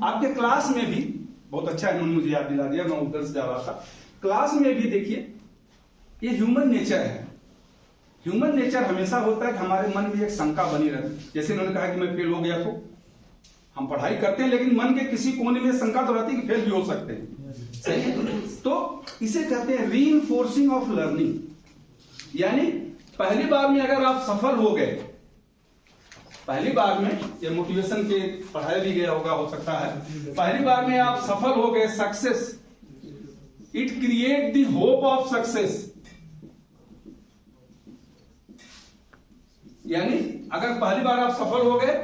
Speaker 1: आपके क्लास में भी बहुत अच्छा इन्होंने मुझे याद दिला दिया, मैं उधर से जा रहा था। क्लास में भी देखिए, ये ह्यूमन नेचर है। ह्यूमन नेचर हमेशा होता है कि हमारे मन में एक शंका बनी रहती है। जैसे इन्होंने कहा कि मैं फेल हो गया, तो हम पढ़ाई करते हैं लेकिन मन के किसी कोने में शंका तो रहती है कि फेल भी हो सकते हैं, सही है। तो इसे कहते हैं रीइंफोर्सिंग ऑफ लर्निंग। यानी पहली बार में अगर आप सफल हो गए, पहली बार में, ये मोटिवेशन के पढ़ाया भी गया होगा, हो सकता है, पहली बार में आप सफल हो गए, success, it create the hope of success. यानी अगर पहली बार आप सफल हो गए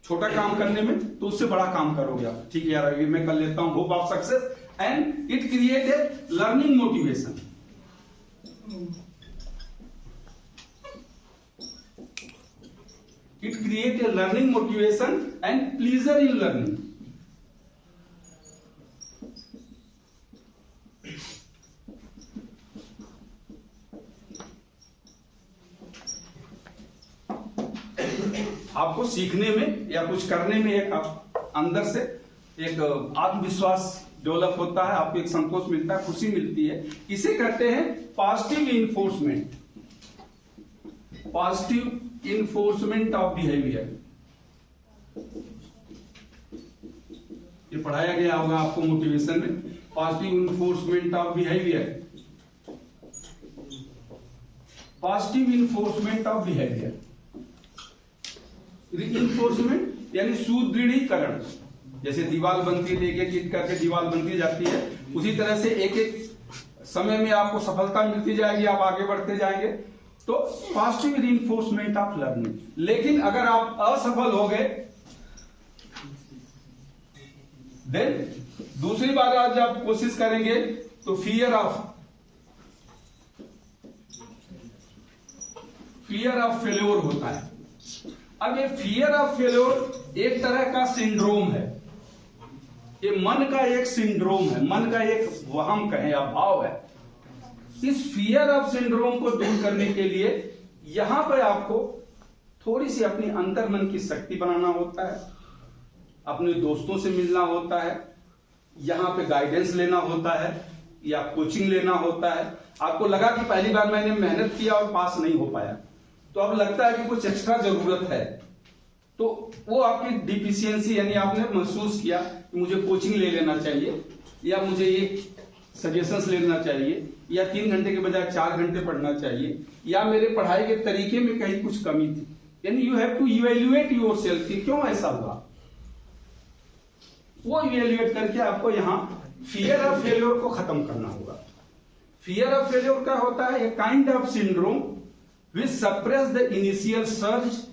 Speaker 1: छोटा काम करने में, तो उससे बड़ा काम करोगे आप। ठीक है यार, ये मैं कर लेता हूं, hope of success, and it create a learning motivation. It create a learning motivation and pleasure in learning. आपको सीखने में या कुछ करने में एक अंदर से एक आत्मविश्वास डेवलप होता है, आपको एक संतोष मिलता है, खुशी मिलती है। इसे कहते हैं positive enforcement, positive enforcement of behaviour. ये पढ़ाया गया होगा आपको मोटिवेशन में, positive enforcement of behaviour, positive enforcement of behaviour. Reinforcement यानी सुदृढ़ीकरण। जैसे दीवार बनती है, एक एक ईंट करके दीवार बनती जाती है, उसी तरह से एक एक समय में आपको सफलता मिलती जाएगी, आप आगे बढ़ते जाएंगे। तो पॉजिटिव रीइंफोर्समेंट ऑफ लर्निंग। लेकिन अगर आप असफल हो गए, देन दूसरी बार आज आप कोशिश करेंगे तो फियर ऑफ फेल्योर होता है। अब ये फियर ऑफ फेल्योर एक तरह का सिंड्रोम है, ये मन का एक सिंड्रोम है, मन का एक वहम कहें या भाव है। इस फियर ऑफ सिंड्रोम को दूर करने के लिए यहां पर आपको थोड़ी सी अपनी अंतर्मन की शक्ति बनाना होता है, अपने दोस्तों से मिलना होता है, यहां पे गाइडेंस लेना होता है या कोचिंग लेना होता है। आपको लगा कि पहली बार मैंने मेहनत किया और पास नहीं हो पाया, तो अब लगता है कि कुछ एक्स्ट्रा जरूरत है, तो वो आपकी डिफिशियंसी, यानी आपने महसूस किया कि मुझे कोचिंग ले लेना चाहिए या मुझे ये सजेशंस लेना चाहिए या 3 घंटे के बजाय 4 घंटे पढ़ना चाहिए, या मेरे पढ़ाई के तरीके में कहीं कुछ कमी थी। यानी you have to evaluate yourself कि क्यों ऐसा हुआ। वो इवेल्युएट करके आपको यहां फियर ऑफ फेल्योर को खत्म करना होगा। फियर ऑफ फेल्योर क्या होता है? A kind of syndrome which suppress the initial search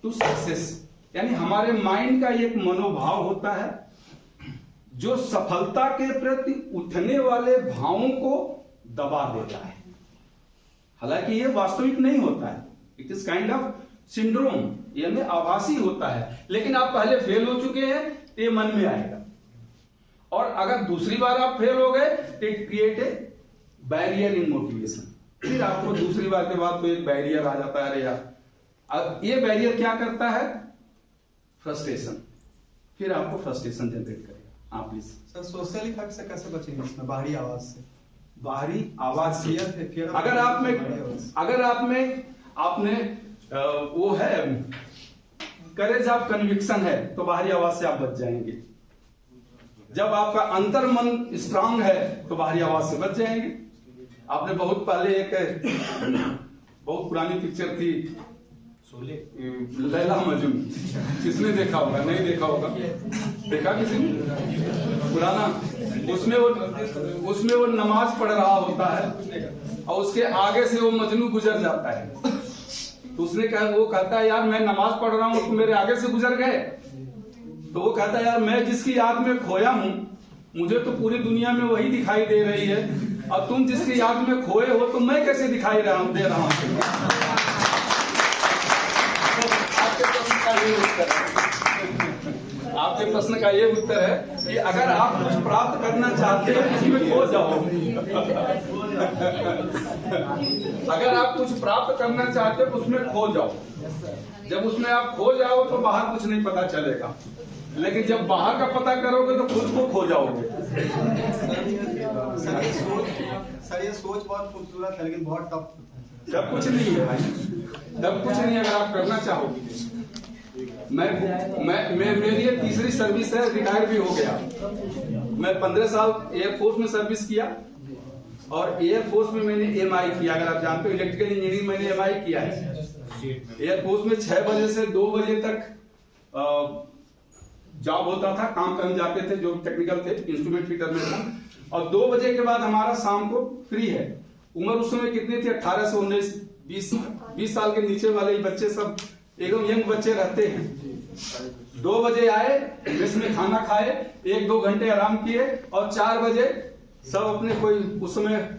Speaker 1: to success. यानी हमारे माइंड का एक मनोभाव होता है जो सफलता के प्रति उठने वाले भावों को दबा देता है। हालांकि ये वास्तविक नहीं होता है, it is kind of syndrome, यानी आभासी होता है। लेकिन आप पहले फेल हो चुके हैं तो ये मन में आएगा, और अगर दूसरी बार आप फेल हो गए तो it create a barrier in motivation. फिर आपको दूसरी बार के बाद तो एक बैरियर आ जाता है, अरे यार। अब ये बैरियर क्या करता है? फ्रस्ट्रेशन। फिर आपको फ्रस्ट्रेशन जनरेट करेगा। आप प्लीज
Speaker 3: सर, सोशल इफेक्ट से कैसे बचेंगे इसमें, बाहरी आवाज से?
Speaker 1: बाहरी आवाज से
Speaker 3: फियर
Speaker 1: अगर आप में आपने वो है करेज ऑफ कन्विक्शन है तो बाहरी आवाज से आप बच जाएंगे। जब आपका अंतर मन स्ट्रांग है तो बाहरी आवाज से बच जाएंगे। आपने बहुत पहले एक बहुत पुरानी पिक्चर थी
Speaker 2: शोले,
Speaker 1: लैला मजनू, किसने देखा होगा? नहीं देखा होगा? देखा किसी ने? पुराना, उसमें वो नमाज पढ़ रहा होता है और उसके आगे से वो मजनू गुजर जाता है, तो उसने कहा, वो कहता है यार मैं नमाज पढ़ रहा हूं, तुम मेरे आगे से गुजर गए। तो वो कहता है यार मैं जिसकी याद में खोया हूं मुझे तो पूरी दुनिया में वही दिखाई दे रही है, और तुम जिसकी याद में खोए हो तो मैं कैसे दिखाई दे रहा हूं? आपके प्रश्न का ये उत्तर है कि अगर आप कुछ प्राप्त करना चाहते हो उसमें खो जाओ। अगर आप कुछ प्राप्त करना चाहते हो उसमें खो जाओ। जब उसमें आप खो जाओ तो बाहर कुछ नहीं पता चलेगा, लेकिन जब बाहर का पता करोगे तो खुद को खो जाओगे।
Speaker 3: सर ये सोच बहुत खूबसूरत है लेकिन बहुत टफ।
Speaker 1: जब कुछ नहीं है भाई, जब कुछ नहीं, अगर आप करना चाहोगे। मैं मेरी ये तीसरी सर्विस है, रिटायर भी हो गया। मैं 15 साल एयरफोर्स में सर्विस किया, और एयरफोर्स में मैंने एमआई किया। अगर आप जानते हो इलेक्ट्रिकल इंजीनियरिंग मैंने एमआई किया है। एयरफोर्स में 6 बजे से 2 बजे तक जॉब होता था, काम करने जाते थे, जो टेक्निकल थे, इंस्ट्रूमेंट फिटर में था, और 2 बजे के बाद हमारा शाम को फ्री है। उम्र उस समय कितनी थी? 18 से 19, 20 साल के नीचे वाले बच्चे सब एकदम यंग बच्चे रहते हैं। 2 बजे आए, मेस में खाना खाए, 1-2 घंटे आराम किए, और 4 बजे सब अपने कोई, उस समय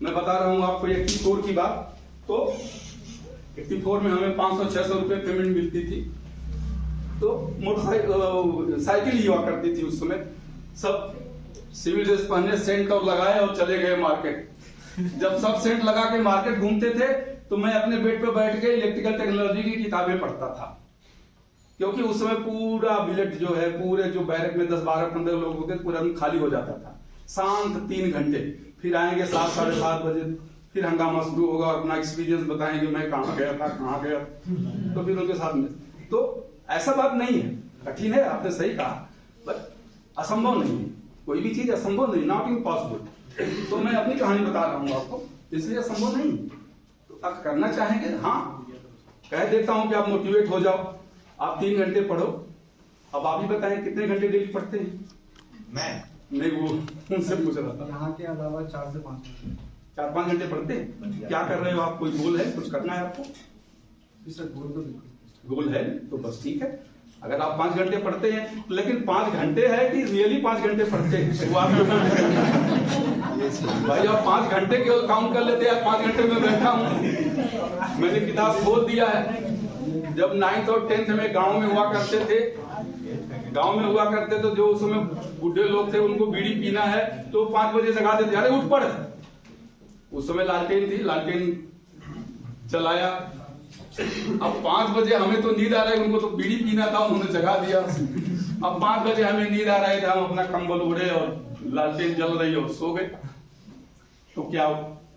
Speaker 1: मैं बता रहा हूँ आपको 84 की बात, तो 84 में हमें 500-600 रुपए पेमेंट मिलती थी। तो मोटरसाइकिल साइकिल ही हुआ करती थी उस समय। सब सिविल ड्रेस पहने, सेंट और लगाए और चले गए मार्केट। जब सब सेंट लगा के मार्केट घूमते थे तो मैं अपने बेड पे बैठ के इलेक्ट्रिकल टेक्नोलॉजी की किताबें पढ़ता था, क्योंकि उस समय पूरा बिलेट जो है, पूरे जो बैरक में 10, 12, 15 लोग होते, पूरा खाली हो जाता था। शांत 3 घंटे, फिर आएंगे 7, 7:30 बजे, फिर हंगामा शुरू होगा और अपना एक्सपीरियंस बताएंगे, मैं कहाँ गया था, कहाँ गया। तो फिर उनके साथ में, तो ऐसा बात नहीं है, कठिन है, आपने सही कहा, बट असंभव नहीं है। कोई भी चीज असंभव नहीं, नॉट इम्पॉसिबल। तो मैं अपनी कहानी बता रहा हूँ आपको, इसलिए असंभव नहीं। तो आप करना चाहेंगे, हाँ, कह देता हूं कि आप मोटिवेट हो जाओ, आप 3 घंटे पढ़ो। अब आप ही बताएं कितने घंटे डेली पढ़ते हैं?
Speaker 2: मैं
Speaker 1: नहीं, वो उनसे पूछ रहा था।
Speaker 3: यहाँ के अलावा 4 से 5
Speaker 1: 4-5 घंटे पढ़ते हैं। क्या कर रहे हो आप? कोई गोल है, कुछ करना है आपको? गोल है तो बस ठीक है। अगर आप 5 घंटे पढ़ते हैं, लेकिन 5 घंटे है कि रियली 5 घंटे पढ़ते हैं, वो आप भाई आप 5 घंटे केवल काउंट कर लेते हैं। 5 घंटे में बैठा हूं, मैंने किताब खोल दिया है। जब 9th और 10th में गांव में हुआ करते थे, तो जो उस समय बुढ़े लोग थे, उनको बीड़ी पीना है तो 5 बजे जगा देते, अरे उठ पड़। उस समय लालटेन थी, लालटेन चलाया। अब 5 बजे हमें तो नींद आ रहा है, उनको तो बीड़ी पीना था, उन्होंने जगा दिया। अब 5 बजे हमें नींद आ रहा है, हम अपना कंबल ओढ़े और लालटेन जल रही और सो गए। तो क्या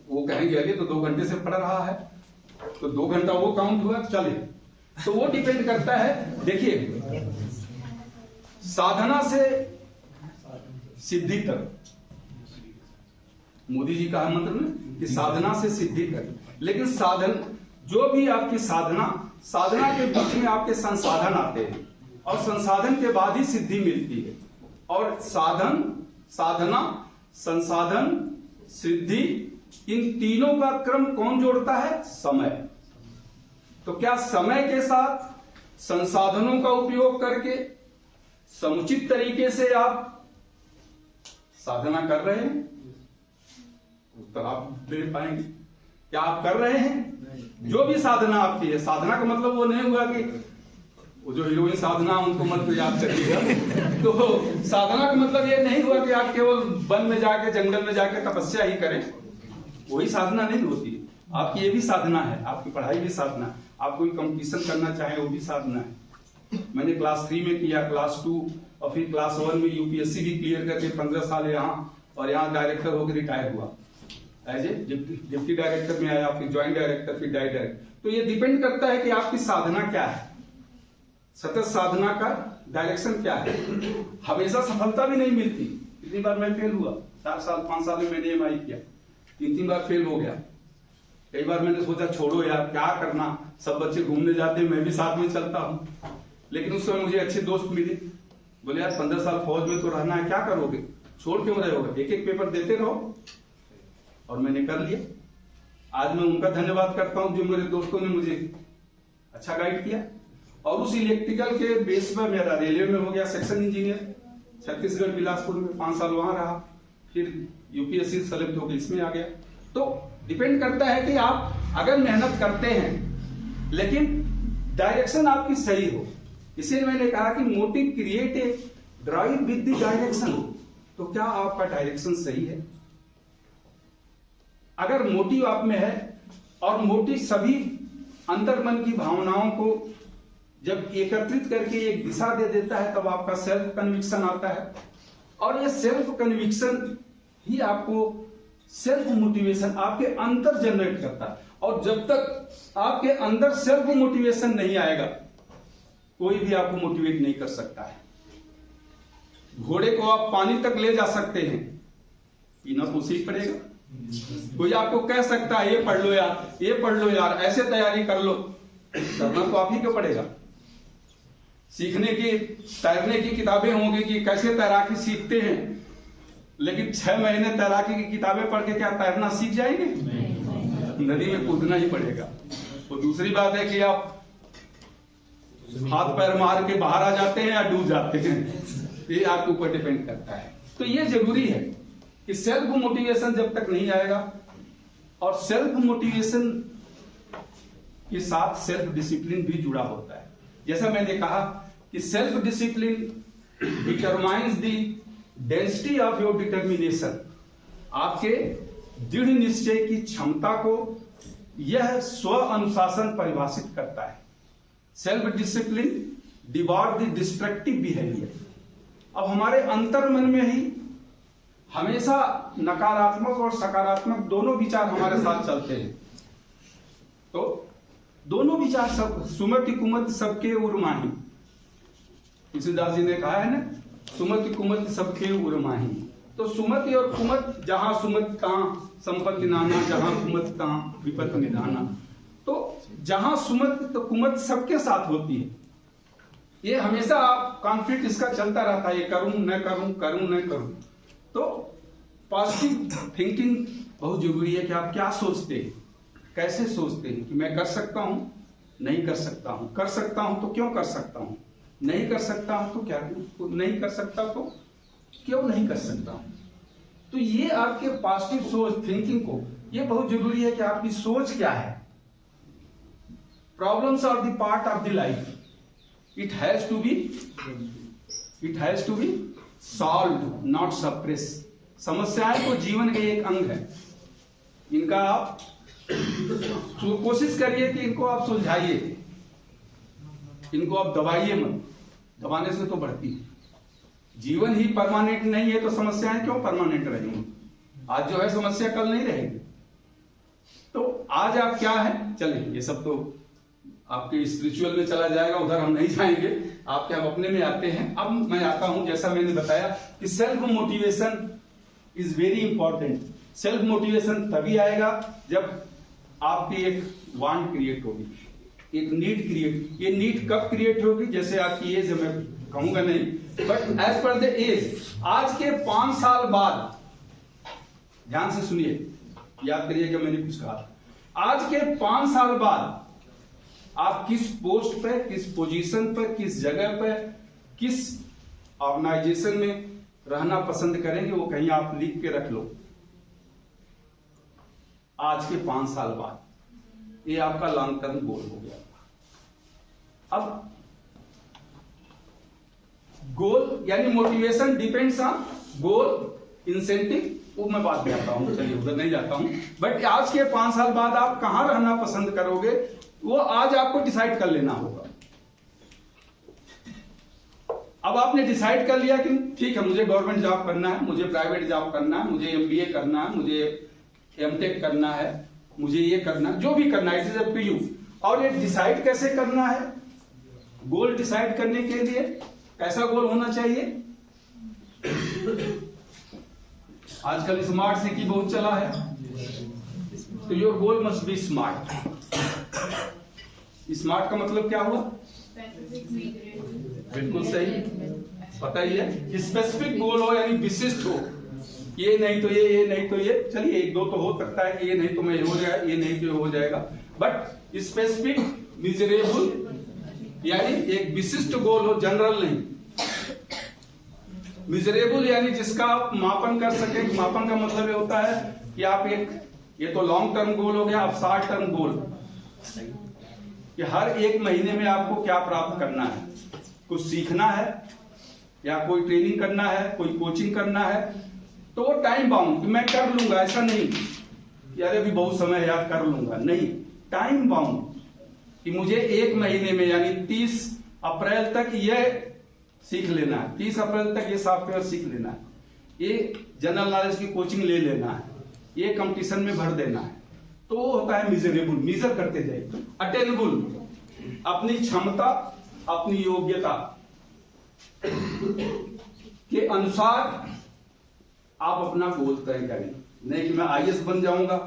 Speaker 1: वो कहेंगे अरे तो 2 घंटे से पढ़ रहा है, तो 2 घंटा वो काउंट हुआ, चले। तो वो डिपेंड करता है। देखिए, साधना से सिद्धि तक, मोदी जी का मंत्र में कि साधना से सिद्धि तक। लेकिन साधन, जो भी आपकी साधना के बीच में आपके संसाधन आते हैं, और संसाधन के बाद ही सिद्धि मिलती है। और साधना, संसाधन, सिद्धि, इन तीनों का क्रम कौन जोड़ता है? समय। तो क्या समय के साथ संसाधनों का उपयोग करके समुचित तरीके से आप साधना कर रहे हैं? उत्तर आप दे पाएंगे। क्या आप कर रहे हैं? जो भी साधना आपकी है, साधना का मतलब वो नहीं हुआ कि वो जो हीरोइन साधना उनको मत याद करिएगा। तो साधना का मतलब ये नहीं हुआ कि आप केवल वन में जाके, जंगल में जाके तपस्या ही करें, वही साधना नहीं होती। आपकी ये भी साधना है, आपकी पढ़ाई भी साधना है, आप कोई कंपटीशन करना चाहें वो भी साधना है। मैंने क्लास 3 में किया, क्लास 2 और फिर क्लास 1 में यूपीएससी भी क्लियर करके 15 साल यहाँ, और यहाँ डायरेक्टर होकर रिटायर हुआ। एज ए डिप्टी डायरेक्टर में आया, फिर ज्वाइंट डायरेक्टर, फिर डायरेक्टर। तो ये डिपेंड करता है कि आपकी साधना क्या है, सतत साधना का डायरेक्शन क्या है। हमेशा सफलता भी नहीं मिलती। कितनी बार मैं फेल हुआ, 4 साल 5 साल में मैंने एमआई किया, 3 बार फेल हो गया। कई बार मैंने सोचा छोड़ो यार, क्या करना, सब बच्चे घूमने जाते हैं, मैं भी साथ में चलता हूँ। लेकिन उस समय मुझे अच्छे दोस्त मिले, बोले यार 15 साल फौज में तो रहना है, क्या करोगे, छोड़ क्यों रहे होगे, एक पेपर देते रहो। और मैंने कर लिया। आज मैं उनका धन्यवाद करता हूं जो मेरे दोस्तों ने मुझे अच्छा गाइड किया। और उस इलेक्ट्रिकल के बेस पर मेरा रेलवे में हो गया सेक्शन इंजीनियर, छत्तीसगढ़ बिलासपुर में 5 साल वहां रहा, फिर यूपीएससी सेलेक्ट होकर इसमें आ गया। तो डिपेंड करता है कि आप अगर मेहनत करते हैं लेकिन डायरेक्शन आपकी सही हो। इसीलिए मैंने कहा कि motive create a drive with the direction. तो क्या आपका डायरेक्शन सही है? अगर मोटिव आप में है और मोटिव सभी अंतर्मन की भावनाओं को जब एकत्रित करके एक दिशा दे देता है तब आपका सेल्फ कन्विक्शन आता है, और ये सेल्फ कन्विक्शन ही आपको सेल्फ मोटिवेशन आपके अंदर जनरेट करता है। और जब तक आपके अंदर सेल्फ मोटिवेशन नहीं आएगा कोई भी आपको मोटिवेट नहीं कर सकता है। घोड़े को आप पानी तक ले जा सकते हैं, पीना तो उसी पड़ेगा। कोई आपको कह सकता है ये पढ़ लो यार, ये पढ़ लो यार, ऐसे तैयारी कर लो, करना तो आप ही को पड़ेगा। सीखने की तैरने की किताबें होंगी कि कैसे तैराकी सीखते हैं, लेकिन 6 महीने तैराकी की किताबें पढ़ के क्या तैरना सीख जाएंगे? नदी में कूदना ही पड़ेगा। तो दूसरी बात है कि आप हाथ पैर मार के बाहर आ जाते हैं या डूब जाते हैं, ये आपके ऊपर डिपेंड करता है। तो ये जरूरी है कि सेल्फ मोटिवेशन जब तक नहीं आएगा, और सेल्फ मोटिवेशन के साथ सेल्फ डिसिप्लिन भी जुड़ा होता है। जैसा मैंने कहा कि self discipline determines the density of your determination. आपके दृढ़ निश्चय की क्षमता को यह स्व अनुशासन परिभाषित करता है। Self discipline debar the destructive behaviour. अब हमारे अंतर्मन में ही हमेशा नकारात्मक और सकारात्मक दोनों विचार हमारे साथ चलते हैं। तो दोनों विचार सब सुमति कुमति सबके उर्माही, तुलसीदास जी ने कहा है ना, सुमति कुमति सबके उर्माही। तो सुमति और कुमत, जहां सुमति तहां संपत्ति नाना, जहां कुमत तहां विपत्ति निधाना। तो जहां सुमति तो कुमत सबके साथ होती है। ये हमेशा आप कॉन्फ्लिक्ट इसका चलता रहता है, ये करूं न करूं, करूं न करूं। तो पॉजिटिव थिंकिंग बहुत जरूरी है कि आप क्या सोचते हैं, कैसे सोचते हैं कि मैं कर सकता हूं, नहीं कर सकता हूं, कर सकता हूं तो क्यों कर सकता हूं, नहीं कर सकता हूं तो क्या, नहीं कर सकता तो क्यों नहीं कर सकता हूं। तो ये आपके पॉजिटिव सोच थिंकिंग को, ये बहुत जरूरी है कि आपकी सोच क्या है। Problems are the part of the life, it has to be solved not suppress. समस्याएं तो जीवन के एक अंग है, इनका आप कोशिश करिए कि इनको आप सुलझाइए, इनको आप दबाइए मत, दबाने से तो बढ़ती है। जीवन ही परमानेंट नहीं है तो समस्याएं क्यों परमानेंट रहेंगी? आज जो है समस्या कल नहीं रहेगी। तो आज आप क्या है, चलिए ये सब तो आपके स्पिरिचुअल में चला जाएगा, उधर हम नहीं जाएंगे, आपके हम अपने में आते हैं। अब मैं आता हूं, जैसा मैंने बताया कि self motivation is very important. Self motivation तभी आएगा जब आपकी एक वांट क्रिएट होगी, एक नीड क्रिएट। ये नीड कब क्रिएट होगी? जैसे आपकी एज, मैं कहूंगा नहीं, but as per the age. आज के 5 साल बाद, ध्यान से सुनिए, याद करिएगा मैंने कुछ कहा। आज के 5 साल बाद आप किस पोस्ट पे, किस पोजीशन पे, किस जगह पे, किस ऑर्गेनाइजेशन में रहना पसंद करेंगे, वो कहीं आप लिख के रख लो। आज के 5 साल बाद ये आपका लॉन्ग टर्म गोल हो गया। अब गोल यानी motivation depends on goal, incentive, वो मैं बात में आता हूं, चलिए उधर नहीं जाता हूं। बट आज के 5 साल बाद आप कहां रहना पसंद करोगे वो आज आपको डिसाइड कर लेना होगा। अब आपने डिसाइड कर लिया कि ठीक है, मुझे गवर्नमेंट जॉब करना है, मुझे प्राइवेट जॉब करना है, मुझे एमबीए करना है, मुझे एमटेक करना है, मुझे ये करना, जो भी करना है, it is up to you. और ये डिसाइड कैसे करना है? गोल डिसाइड करने के लिए कैसा गोल होना चाहिए? आजकल स्मार्ट सिटी बहुत चला है, तो your goal must be smart. Smart का मतलब क्या हुआ? बिल्कुल सही, पता ही है। स्पेसिफिक गोल हो यानी विशिष्ट हो, ये नहीं तो ये नहीं तो ये, चलिए 1-2 तो हो सकता है कि ये नहीं तो मैं हो जाएगा, ये नहीं तो हो जाएगा। बट स्पेसिफिक, मिजरेबल, यानी एक विशिष्ट गोल हो, जनरल नहीं। मिजरेबल यानी जिसका आप मापन कर सके। मापन का मतलब ये होता है कि आप ये तो लॉन्ग टर्म गोल हो गया, अब शॉर्ट टर्म गोल कि हर एक महीने में आपको क्या प्राप्त करना है, कुछ सीखना है या कोई ट्रेनिंग करना है, कोई कोचिंग करना है, तो वो टाइम बाउंड कि मैं कर लूंगा, ऐसा नहीं यार अभी बहुत समय है यार कर लूंगा, नहीं, टाइम बाउंड कि मुझे एक महीने में यानी 30 अप्रैल तक ये सीख लेना है, 30 अप्रैल तक ये सॉफ्टवेयर सीख लेना है, ये जनरल नॉलेज की कोचिंग ले लेना है, ये कंपटीशन में भर देना है। तो वो होता है मिजरेबल, मेजर करते जाइए। अटेनेबल अपनी क्षमता, अपनी योग्यता के अनुसार आप अपना गोल तय करें। नहीं कि मैं आईएएस बन जाऊंगा,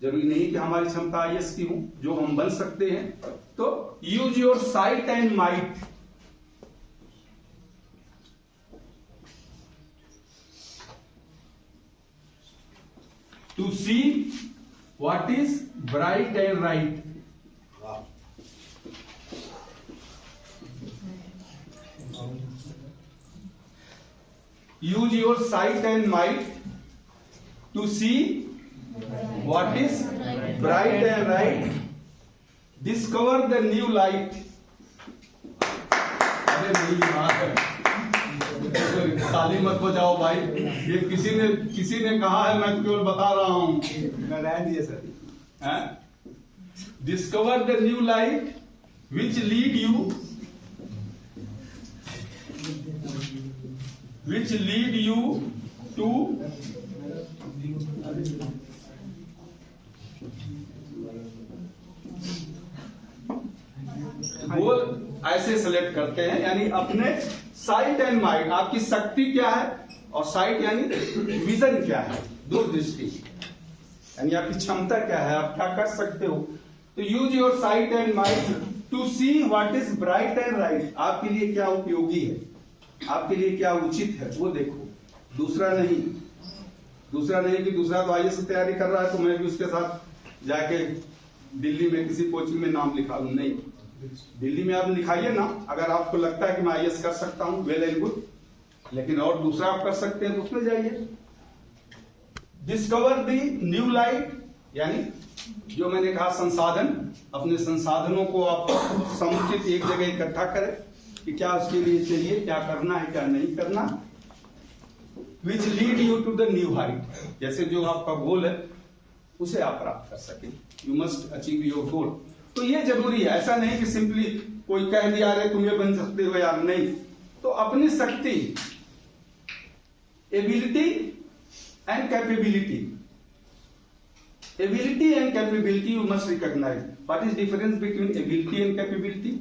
Speaker 1: जरूरी नहीं कि हमारी क्षमता आईएएस की हो, जो हम बन सकते हैं। तो use your sight and might, to see what is bright and right. Use your sight and might to see what is bright and right. Discover the new light. अरे मेरी बात है, ताली मत बजाओ भाई, ये किसी ने कहा है, मैं केवल बता रहा हूं।
Speaker 3: मैं रहन दिए sir.
Speaker 1: Discover the new light which lead you to गोल ऐसे सेलेक्ट करते हैं, यानी अपने साइट एंड माइंड, आपकी शक्ति क्या है, और साइट यानी विजन क्या है, दूरदृष्टि, यानी आपकी क्षमता क्या है, आप क्या कर सकते हो। तो use your sight and mind to see what is bright and right, आपके लिए क्या उपयोगी है, आपके लिए क्या उचित है, वो देखो। दूसरा नहीं कि दूसरा तो आईएएस की तैयारी कर रहा है तो मैं भी उसके साथ जाके दिल्ली में किसी कोचिंग में नाम लिखा लूं, नहीं। दिल्ली में आप लिखाइए ना, अगर आपको लगता है कि मैं आईएएस कर सकता हूं, वेल एंड गुड, लेकिन और दूसरा आप कर सकते हैं तो उसमें जाइए। डिस्कवर द न्यू लाइट, यानी जो मैंने कहा संसाधन, अपने संसाधनों को आप समुचित एक जगह इकट्ठा करें कि क्या उसके लिए चाहिए, क्या करना है, क्या नहीं करना। Which lead you to the new height, जैसे जो आपका गोल है उसे आप प्राप्त कर सकें, यू मस्ट अचीव योर गोल। तो ये जरूरी है, ऐसा नहीं कि सिंपली कोई कह दिया रे तुम ये बन सकते हो यार, नहीं। तो अपनी शक्ति, ability and capability, ability and capability you must recognize. What is difference between ability and capability?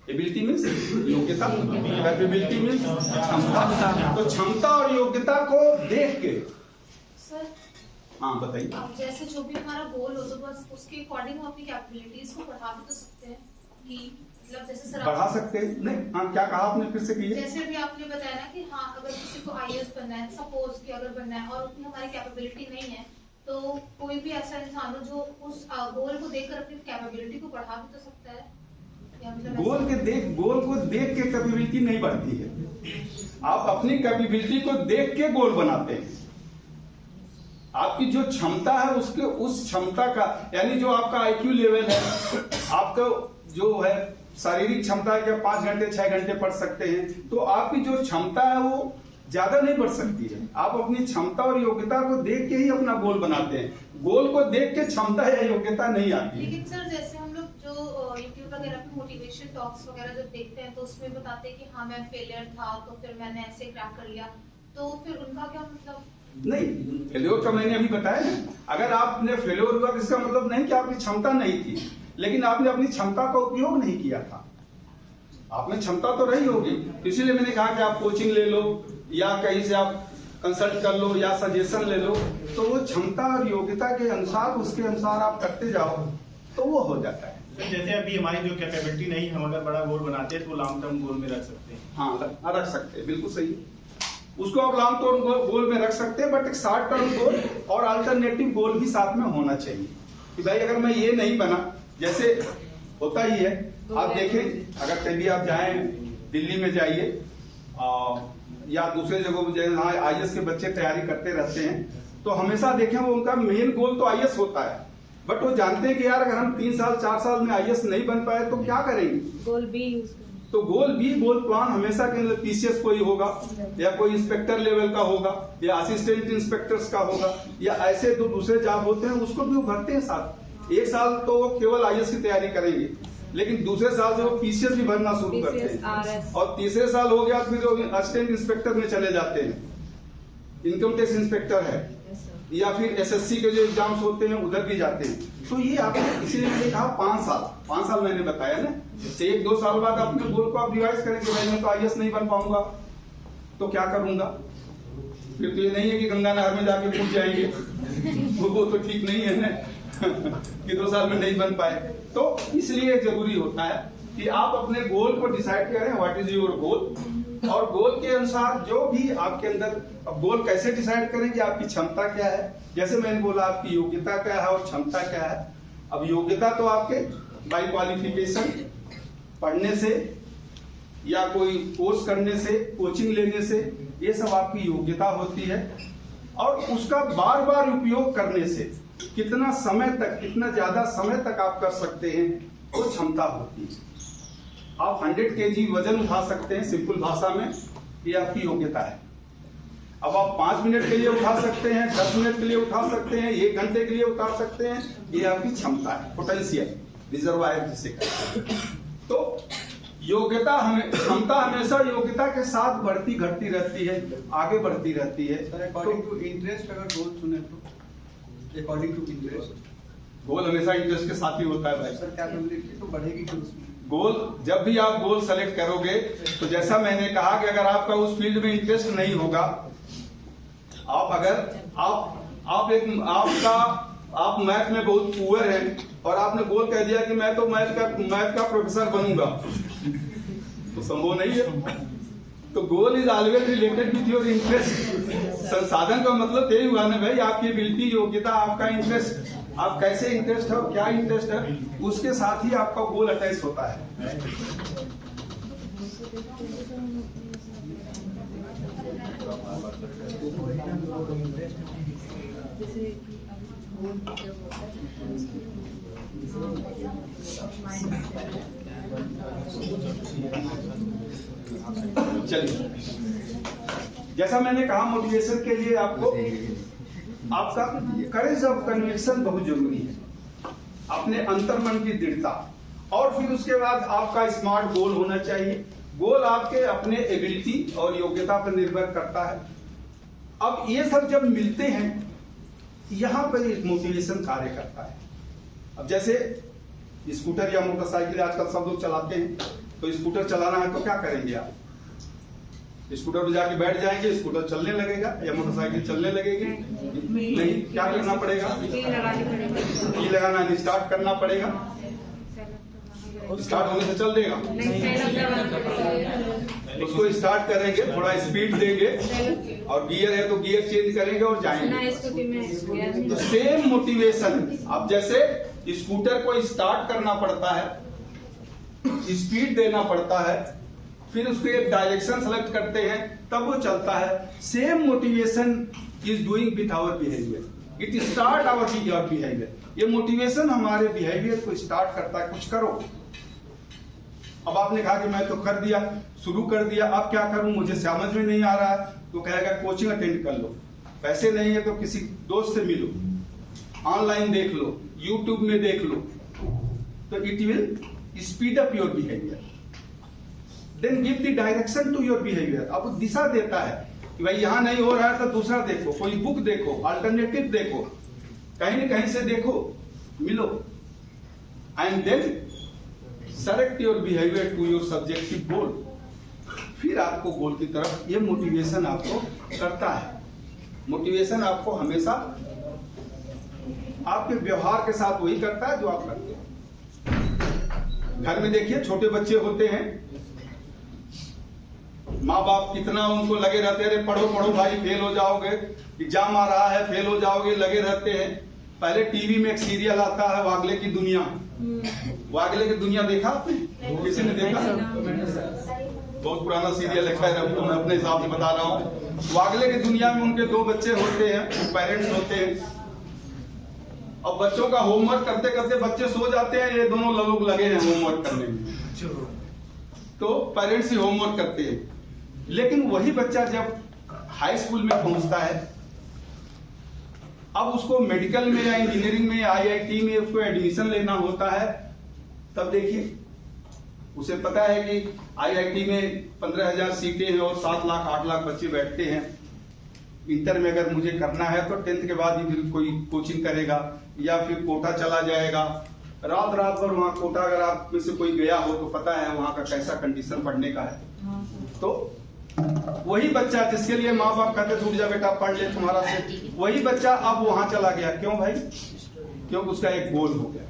Speaker 1: Ability means योग्यता, कैपेबिलिटी मीन्स क्षमता। तो क्षमता और योग्यता को देख के
Speaker 5: सर,
Speaker 1: हाँ बताइए।
Speaker 5: अब जैसे जो भी हमारा गोल हो तो बस उसके अकॉर्डिंग हम अपनी कैपेबिलिटीज को बढ़ा भी तो सकते हैं कि मतलब जैसे सर
Speaker 1: बढ़ा सकते हैं, नहीं, हाँ क्या कहा आपने, फिर से कहिए।
Speaker 5: जैसे भी आपने बताया ना कि हाँ अगर किसी को आईएएस बनना है, सपोज कि अगर बनना है और उतनी हमारी कैपेबिलिटी नहीं है, तो कोई भी ऐसा इंसान हो जो उस गोल को देखकर अपनी कैपेबिलिटी को बढ़ा भी तो सकता है। मतलब
Speaker 1: गोल को देख के कैपेबिलिटी नहीं बढ़ती है, आप अपनी कैपेबिलिटी को देख के गोल बनाते हैं। आपकी जो क्षमता है उसके उस क्षमता का, यानी जो आपका आईक्यू लेवल है, आपका जो है शारीरिक क्षमता है, क्या 5 घंटे 6 घंटे पढ़ सकते हैं, तो आपकी जो क्षमता है वो ज्यादा नहीं बढ़ सकती है। आप अपनी क्षमता और योग्यता को देख के ही अपना गोल बनाते हैं, गोल को देख के क्षमता या योग्यता नहीं आती है।
Speaker 5: लेकिन सर जैसे हम लोग जो यूट्यूब वगैरह पे मोटिवेशन टॉक्स वगैरह जब देखते हैं तो उसमें बताते हैं कि हाँ मैं फेलियर था तो फिर मैंने ऐसे क्रैक कर लिया, तो फिर उनका क्या मतलब? नहीं,
Speaker 1: फेल्योर का मैंने अभी बताया ना, अगर आपने फेल्योर हुआ इसका मतलब नहीं कि आपकी क्षमता नहीं थी, लेकिन आपने अपनी क्षमता का उपयोग नहीं किया था। आप में क्षमता तो रही होगी, इसीलिए मैंने कहा कि आप कोचिंग ले लो या कहीं से आप कंसल्ट कर लो या सजेशन ले लो, तो वो क्षमता और योग्यता के अनुसार उसके अनुसार आप करते जाओ तो वो हो जाता है।
Speaker 4: जैसे अभी हमारी जो कैपेबिलिटी नहीं, हम अगर बड़ा गोल बनाते हैं तो लॉन्ग टर्म गोल में रख सकते हैं।
Speaker 1: हाँ रख सकते हैं, बिल्कुल सही। उसको आप लॉन्ग टर्म गोल में रख सकते हैं, बट एक शॉर्ट टर्म गोल और अल्टरनेटिव गोल भी साथ में होना चाहिए कि भाई अगर मैं ये नहीं बना, जैसे होता ही है, आप देखें अगर कभी आप जाएं दिल्ली में जाइए या दूसरे जगहों पर जहाँ आईएएस के बच्चे तैयारी करते रहते हैं, तो हमेशा देखें वो उनका मेन गोल तो आईएएस होता है, बट वो जानते हैं कि यार अगर हम 3 साल 4 साल में आईएएस नहीं बन पाए तो क्या करेंगे।
Speaker 6: गोल बी यूज
Speaker 1: तो गोल प्लान हमेशा के अंदर पीसीएस कोई होगा, या कोई इंस्पेक्टर लेवल का होगा, या असिस्टेंट इंस्पेक्टर्स का होगा, या ऐसे जो दूसरे जॉब होते हैं उसको भी वो भरते हैं साथ। 1 साल तो वो केवल आईएएस की तैयारी करेंगे, लेकिन दूसरे साल से वो पीसीएस भी भरना शुरू करते हैं, और तीसरे साल हो गया फिर असिस्टेंट इंस्पेक्टर में चले जाते हैं, इनकम टैक्स इंस्पेक्टर है, या फिर एसएससी के जो एग्जाम्स होते हैं उधर भी जाते हैं। तो ये आपने इसीलिए मैंने कहा 5 साल मैंने बताया ना, 1-2 साल बाद अपने गोल को आप रिवाइज करेंगे, भाई मैं तो आईएएस नहीं बन पाऊंगा तो क्या करूंगा। फिर तो ये नहीं है कि गंगा नहर में जाके कूद जाएंगे, वो तो ठीक नहीं है ना कि 2 साल में नहीं बन पाए। तो इसलिए जरूरी होता है कि आप अपने गोल को डिसाइड करें, व्हाट इज योर गोल, और गोल के अनुसार जो भी आपके अंदर। अब गोल कैसे डिसाइड करें कि आपकी क्षमता क्या है, जैसे मैंने बोला आपकी योग्यता क्या है और क्षमता क्या है। अब योग्यता तो आपके बाई क्वालिफिकेशन, पढ़ने से या कोई कोर्स करने से, कोचिंग लेने से, ये सब आपकी योग्यता होती है। और उसका बार बार उपयोग करने से कितना समय तक, कितना ज्यादा समय तक आप कर सकते हैं, वो क्षमता होती है। आप 100 kg वजन उठा सकते हैं, सिंपल भाषा में ये आपकी योग्यता है। अब आप 5 मिनट के लिए उठा सकते हैं, 10 मिनट के लिए उठा सकते हैं, 1 घंटे के लिए उठा सकते हैं, ये आपकी क्षमता है, पोटेंशियल, रिजर्वायर जिसे कहते हैं। तो योग्यता क्षमता हमेशा योग्यता के साथ बढ़ती घटती रहती है, आगे बढ़ती रहती है।
Speaker 3: सर अकॉर्डिंग टू इंटरेस्ट अगर गोल चुने तो अकॉर्डिंग टू इंटरेस्ट
Speaker 1: गोल हमेशा इंटरेस्ट के साथ ही होता है भाई।
Speaker 3: सर कैपेबिलिटी तो बढ़ेगी कि उसमें
Speaker 1: गोल, जब भी आप गोल सेलेक्ट करोगे तो जैसा मैंने कहा कि अगर आपका उस फील्ड में इंटरेस्ट नहीं होगा, आप मैथ में बहुत पुअर हैं और आपने गोल कह दिया कि मैं तो मैथ का प्रोफेसर बनूंगा, तो संभव नहीं है। तो goal is always related with your interest. संसाधन का मतलब यही हुआ ना भाई, आपकी एबिलिटी, योग्यता, आपका इंटरेस्ट, आप कैसे इंटरेस्ट है और क्या इंटरेस्ट है, उसके साथ ही आपका गोल अटैच होता है। चलिए, जैसा मैंने कहा मोटिवेशन के लिए आपको आपका करेज ऑफ कन्विक्शन बहुत जरूरी है, अपने अंतर्मन की दृढ़ता, और फिर उसके बाद आपका स्मार्ट गोल होना चाहिए। गोल आपके अपने एबिलिटी और योग्यता पर निर्भर करता है। अब ये सब जब मिलते हैं, यहां पर एक मोटिवेशन कार्य करता है। अब जैसे स्कूटर या मोटरसाइकिल आजकल सब लोग चलाते हैं, तो स्कूटर चलाना है तो क्या करेंगे आप? स्कूटर पर जाके बैठ जाएंगे, स्कूटर चलने लगेगा या मोटरसाइकिल चलने लगेगी? नहीं, क्या करना पड़ेगा? की लगाना, स्टार्ट करना पड़ेगा। स्टार्ट होने से चल देगा? उसको स्टार्ट करेंगे, थोड़ा स्पीड देंगे, और गियर है तो गियर चेंज करेंगे और जाएंगे। तो सेम मोटिवेशन, अब जैसे स्कूटर को स्टार्ट करना पड़ता है, स्पीड देना पड़ता है, फिर उसको एक डायरेक्शन सेलेक्ट करते हैं, तब वो चलता है। Same motivation is doing with our behaviour, it start our behaviour. ये मोटिवेशन हमारे बिहेवियर को स्टार्ट करता है, कुछ करो। अब आपने कहा कि मैं तो कर दिया, शुरू कर दिया, अब क्या करूं, मुझे समझ में नहीं आ रहा है, तो कहेगा कोचिंग अटेंड कर लो, पैसे नहीं है तो किसी दोस्त से मिलो, ऑनलाइन देख लो, यूट्यूब में देख लो, तो it will speed up your behaviour. Then give the direction to your behaviour. अब दिशा देता है कि भाई यहां नहीं हो रहा है तो दूसरा देखो, कोई बुक देखो, अल्टरनेटिव देखो, कहीं न कहीं से देखो, मिलो, and then select your behaviour to your subjective goal. फिर आपको गोल की तरफ ये मोटिवेशन आपको करता है। मोटिवेशन आपको हमेशा आपके व्यवहार के साथ वही करता है जो आप करते हैं। घर में देखिए, छोटे बच्चे होते हैं, माँ बाप कितना उनको लगे रहते हैं, अरे पढ़ो पढ़ो भाई, फेल हो जाओगे, एग्जाम आ रहा है, फेल हो जाओगे, लगे रहते हैं। पहले टीवी में एक सीरियल आता है, वागले की दुनिया। वागले की दुनिया देखा आपने? किसी ने देखा? बहुत पुराना सीरियल है, खैर अब मैं अपने हिसाब से बता रहा हूँ। वागले की दुनिया में उनके 2 बच्चे होते हैं, पेरेंट्स होते हैं। अब बच्चों का होमवर्क करते करते बच्चे सो जाते हैं, ये दोनों लोग लगे हैं होमवर्क करने में, तो पेरेंट्स ही होमवर्क करते हैं। लेकिन वही बच्चा जब हाई स्कूल में पहुंचता है, अब उसको मेडिकल में या इंजीनियरिंग में या IIT में उसको एडमिशन लेना होता है, तब देखिए उसे पता है कि IIT में 15,000 सीटें हैं और 7 लाख 8 लाख बच्चे बैठते हैं। इंटर में अगर मुझे करना है तो 10th के बाद ही फिर कोई कोचिंग करेगा या फिर कोटा चला जाएगा। रात भर वहाँ कोटा, अगर आप में से कोई गया हो तो पता है वहाँ का कैसा कंडीशन पढ़ने का है। तो वही बच्चा जिसके लिए माँ बाप कहते रुक जा बेटा पढ़ ले तुम्हारा से, वही बच्चा अब वहां चला गया। क्यों भाई? क्योंकि उसका एक गोल हो गया।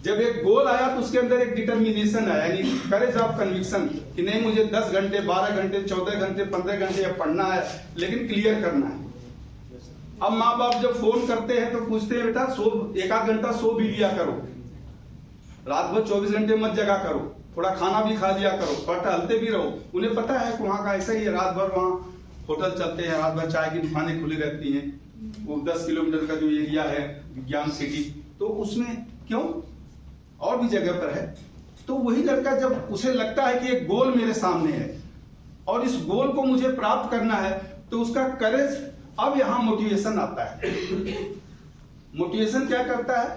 Speaker 1: जब एक गोल आया तो उसके अंदर एक डिटर्मिनेशन आया, यानी करेज ऑफ कन्विक्शन कि नहीं मुझे 10 घंटे 12 घंटे 14 घंटे 15 घंटे अब पढ़ना है, लेकिन क्लियर करना है। अब माँ बाप जब फोन करते हैं तो पूछते हैं बेटा सो 1 घंटा सो भी लिया करो, रात भर 24 घंटे मत जगा करो, थोड़ा खाना भी खा लिया करो, टहलते भी रहो। उन्हें पता है कि वहाँ का ऐसा ही है, रात भर वहाँ होटल चलते हैं, रात भर चाय की दुकानें खुली रहती हैं। वो 10 किलोमीटर का जो एरिया है विज्ञान सिटी, तो उसमें क्यों और भी जगह पर है। तो वही लड़का जब उसे लगता है कि एक गोल मेरे सामने है और इस गोल को मुझे प्राप्त करना है, तो उसका करेज, अब यहां मोटिवेशन आता है। मोटिवेशन क्या करता है?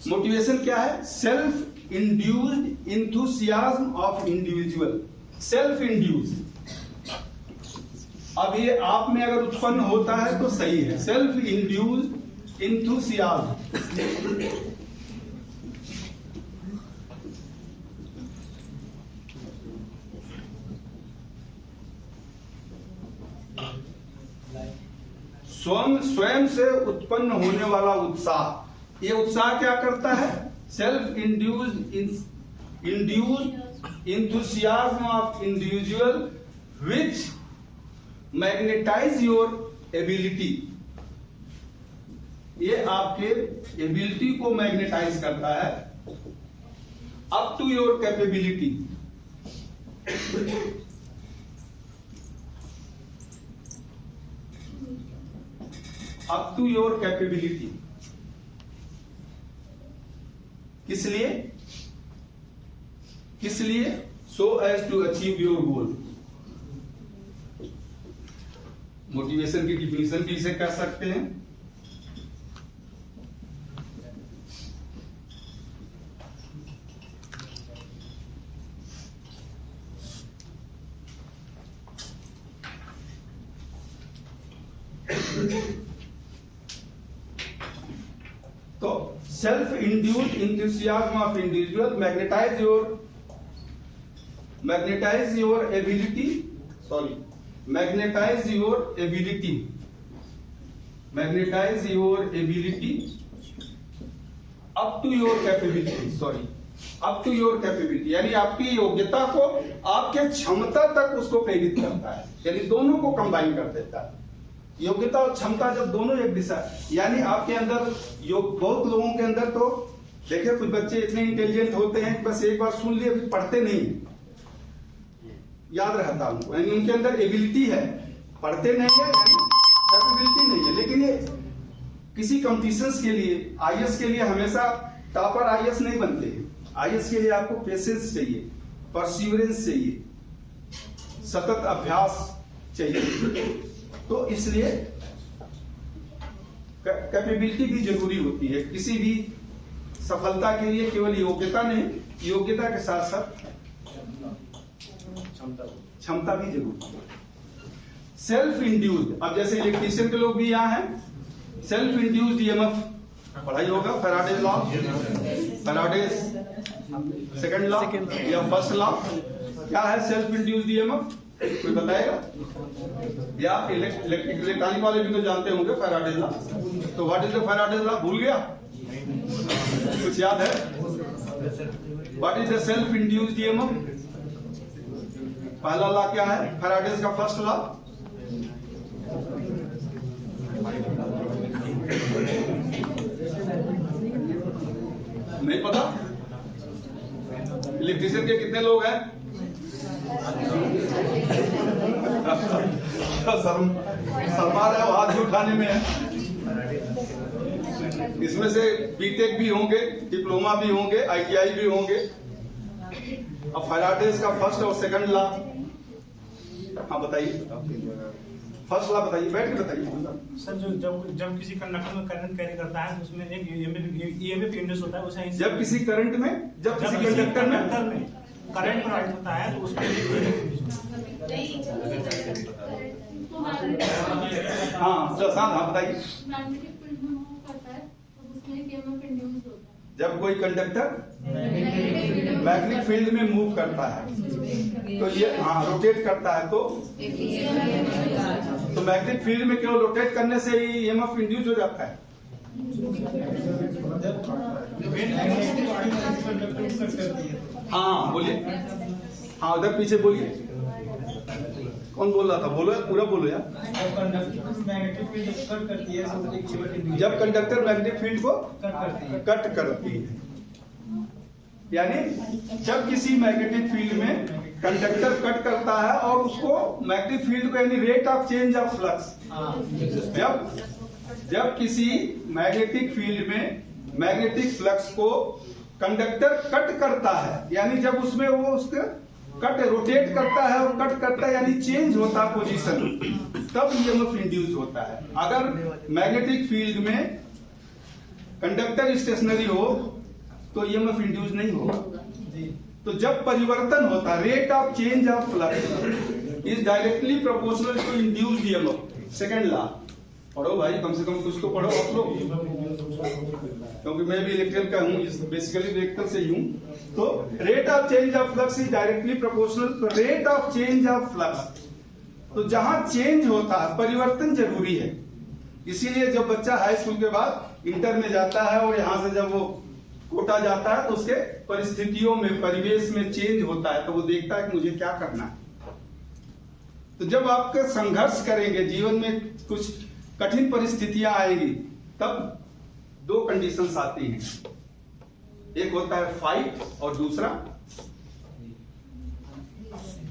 Speaker 1: मोटिवेशन क्या है? Self induced enthusiasm of individual. Self induced, अब ये आप में अगर उत्पन्न होता है तो सही है। सेल्फ इंड्यूस्ड इंथुसियाज्म, स्वयं से उत्पन्न होने वाला उत्साह। ये उत्साह क्या करता है? Self induced enthusiasm of individual which magnetize your ability. ये आपके एबिलिटी को मैग्नेटाइज करता है up to your capability. Up to your capability. किस लिए? किस लिए? So as to achieve your goal. Motivation की डिफिनेशन भी इसे कर सकते हैं। तो self induced enthusiasm of individual magnetize your ability, sorry magnetize your ability up to your capability, sorry up to your capability, यानी आपकी योग्यता को आपके क्षमता तक उसको प्रेरित करता है, यानी दोनों को कंबाइन कर देता है। योग्यता और क्षमता जब दोनों एक दिशा, यानी आपके अंदर बहुत लोगों के अंदर तो देखिए कुछ बच्चे इतने इंटेलिजेंट होते हैं बस एक बार सुन लिए फिर पढ़ते नहीं, याद रहता उनको, यानी उनके अंदर एबिलिटी है, पढ़ते नहीं है, यानी कैपेबिलिटी नहीं है। लेकिन ये किसी कॉम्पिटिशंस के लिए, IAS के लिए हमेशा टॉपर IAS नहीं बनते हैं। IAS के लिए आपको पेशेंस चाहिए, परसिवरेंस चाहिए, सतत अभ्यास चाहिए। तो इसलिए कैपेबिलिटी भी जरूरी होती है। किसी भी सफलता के लिए केवल योग्यता नहीं, योग्यता के साथ साथ क्षमता भी जरूरी है। सेल्फ इंड्यूस्ड, अब जैसे इलेक्ट्रीशियन के लोग भी यहाँ हैं, सेल्फ इंड्यूस्ड EMF पढ़ाई होगा, Faraday's law, Faraday's second law या फर्स्ट लॉ। क्या है सेल्फ इंड्यूस्ड EMF? कोई बताएगा? या इलेक्ट्रॉनिक वाले भी तो जानते होंगे फैराडेज लॉ। तो what is the Faraday's law? भूल गया? कुछ याद है? What is the self induced EMF? पहला लॉ क्या है फैराडेज का? फर्स्ट लॉ नहीं पता? इलेक्ट्रीशियन के कितने लोग हैं? शर्मा रहे हो, हाथ भी उठाने में है। इसमें से बीटेक भी होंगे, डिप्लोमा भी होंगे, आईटीआई भी होंगे। अब फैराडेज का फर्स्ट और सेकंड लॉ, हाँ बताइए, फर्स्ट लॉ बताइए, बैठ के बताइए
Speaker 4: सर। जो जब किसी कंडक्टर में करंट कैरी करता है तो उसमें एक ईएमएफ इंड्यूस होता है, उसे
Speaker 1: जब किसी करंट में, जब किसी कंडक्टर में
Speaker 4: करंट प्रोवाइड होता है तो उसमें
Speaker 1: हाँ बताइए। जब कोई कंडक्टर मैग्नेटिक फील्ड में मूव करता है तो ये रोटेट करता है, तो मैग्नेटिक फील्ड में केवल रोटेट करने से ही ईएमएफ इंड्यूस हो जाता है। हाँ बोलिए, हाँ उधर पीछे बोलिए, कौन बोल रहा था, बोलो पूरा बोलो यार। जब कंडक्टर मैग्नेटिक फील्ड को कट करती है, यानी जब किसी मैग्नेटिक फील्ड में कंडक्टर कट करता है और उसको मैग्नेटिक फील्ड को, यानी rate of change of flux, जब किसी मैग्नेटिक फील्ड में मैग्नेटिक फ्लक्स को कंडक्टर कट करता है, यानी जब उसमें वो उसका कट रोटेट करता है और कट करता है, यानी चेंज होता है पोजीशन, तब ईएमएफ इंड्यूस होता है। अगर मैग्नेटिक फील्ड में कंडक्टर स्टेशनरी हो तो ईएमएफ इंड्यूस नहीं होगा। तो जब परिवर्तन होता है, rate of change of flux is directly proportional to induced EMF. Second law पढ़ो भाई, कम से कम कुछ तो पढ़ो आप लोग, क्योंकि मैं भी इलेक्ट्रिकल का हूँ, बेसिकली इलेक्ट्रिकल से ही हूँ। तो rate of change of flux is directly proportional to rate of change of flux. तो जहां चेंज होता है, परिवर्तन जरूरी है। इसीलिए जब बच्चा हाई स्कूल के बाद इंटर में जाता है और यहां से जब वो कोटा जाता है तो उसके परिस्थितियों में, परिवेश में चेंज होता है, तो वो देखता है कि मुझे क्या करना है। तो जब आपके संघर्ष करेंगे, जीवन में कुछ कठिन परिस्थितियां आएंगी, तब दो कंडीशंस आती हैं। एक होता है फाइट और दूसरा,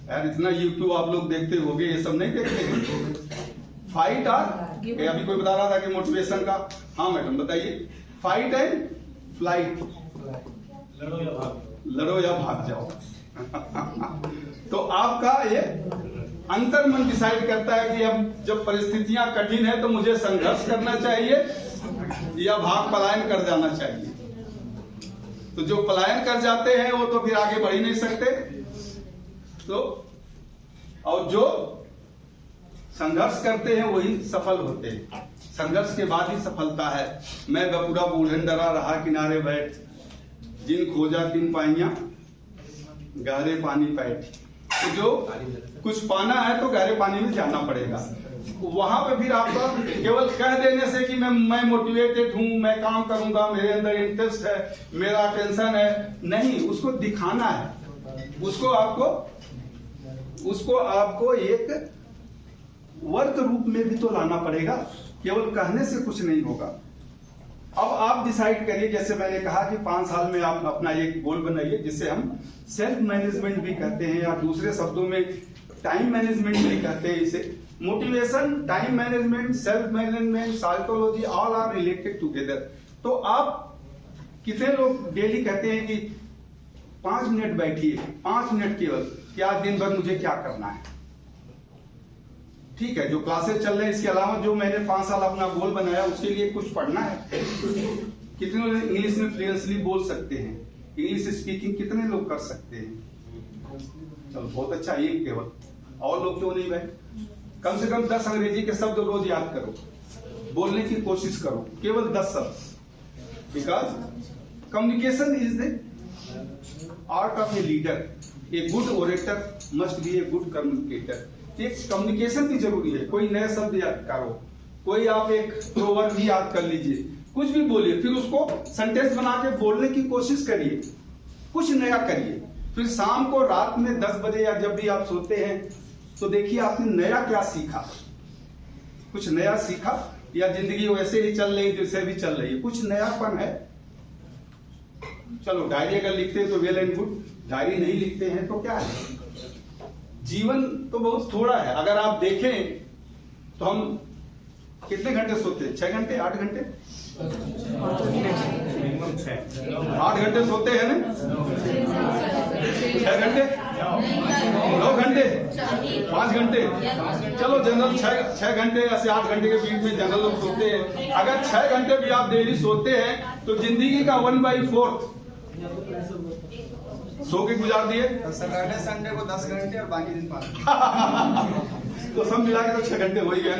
Speaker 1: यार इतना यूट्यूब आप लोग देखते होंगे, ये सब नहीं देखते हैं। फाइट और अभी कोई बता रहा था कि मोटिवेशन का, हाँ मैडम बताइए। फाइट एंड फ्लाइट, लड़ो या भाग जाओ। तो आपका ये अंतर मन डिसाइड करता है कि अब जब परिस्थितियां कठिन है तो मुझे संघर्ष करना चाहिए या भाग पलायन कर जाना चाहिए। तो जो पलायन कर जाते हैं वो तो फिर आगे बढ़ ही नहीं सकते। तो और जो संघर्ष करते हैं वही सफल होते हैं। संघर्ष के बाद ही सफलता है। मैं बपूरा बूढ़न डरा रहा किनारे बैठ, जिन खोजा तिन पाइया गहरे पानी पैठ। तो जो कुछ पाना है तो गहरे पानी में जाना पड़ेगा। वहां पे फिर आपका केवल कह देने से कि मैं मोटिवेटेड हूं, मैं काम करूंगा, मेरे अंदर इंटरेस्ट है, मेरा टेंशन है, नहीं, उसको दिखाना है। उसको आपको एक वर्क रूप में भी तो लाना पड़ेगा, केवल कहने से कुछ नहीं होगा। अब आप डिसाइड करिए, जैसे मैंने कहा कि 5 साल में आप अपना एक गोल बनाइए, जिसे हम सेल्फ मैनेजमेंट भी कहते हैं, या दूसरे शब्दों में टाइम मैनेजमेंट भी कहते हैं। इसे motivation, time management, self management, psychology, all are related together. तो आप कितने लोग डेली कहते हैं कि 5 मिनट बैठिए, 5 मिनट केवल, क्या दिन भर मुझे क्या करना है। ठीक है, जो क्लासेस चल रहे हैं, इसके अलावा जो मैंने 5 साल अपना गोल बनाया उसके लिए कुछ पढ़ना है। कितने लोग इंग्लिश में फ्लुएंटली बोल सकते हैं, इंग्लिश स्पीकिंग कितने लोग कर सकते हैं। चलो बहुत अच्छा, ये केवल, और लोग क्यों नहीं भाई। कम से कम 10 अंग्रेजी के शब्द रोज याद करो, बोलने की कोशिश करो, केवल 10 शब्द। Because communication is the art of a leader. A good orator must be a good communicator. एक कम्युनिकेशन भी जरूरी है। कोई नए शब्द याद करो, कोई आप एक प्रोवर्ब भी याद कर लीजिए, कुछ भी बोलिए, फिर उसको सेंटेंस बना के बोलने की कोशिश करिए, कुछ नया करिए। फिर शाम को, रात में 10 बजे या जब भी आप सोते हैं, तो देखिए आपने नया क्या सीखा। कुछ नया सीखा, या जिंदगी वैसे ही चल रही जैसे भी चल रही है, कुछ नयापन है। चलो डायरी अगर लिखते हैं तो वेल एंड गुड, डायरी नहीं लिखते हैं तो क्या है। जीवन तो बहुत थोड़ा है। अगर आप देखें तो हम कितने घंटे सोते हैं? 6 घंटे, 8 घंटे,
Speaker 2: मिनिमम 6।
Speaker 1: 8 घंटे सोते हैं ना? 6 घंटे, 9 घंटे, 5 घंटे, चलो जनरल 6 घंटे या 8 घंटे के बीच में जनरल लोग सोते हैं। अगर 6 घंटे भी आप डेली सोते हैं तो जिंदगी का 1/4 सो के गुजार दिए।
Speaker 3: सैटरडे संडे को 10 घंटे और बाकी दिन 5
Speaker 1: तो सब मिला के तो 6 घंटे हो ही गया,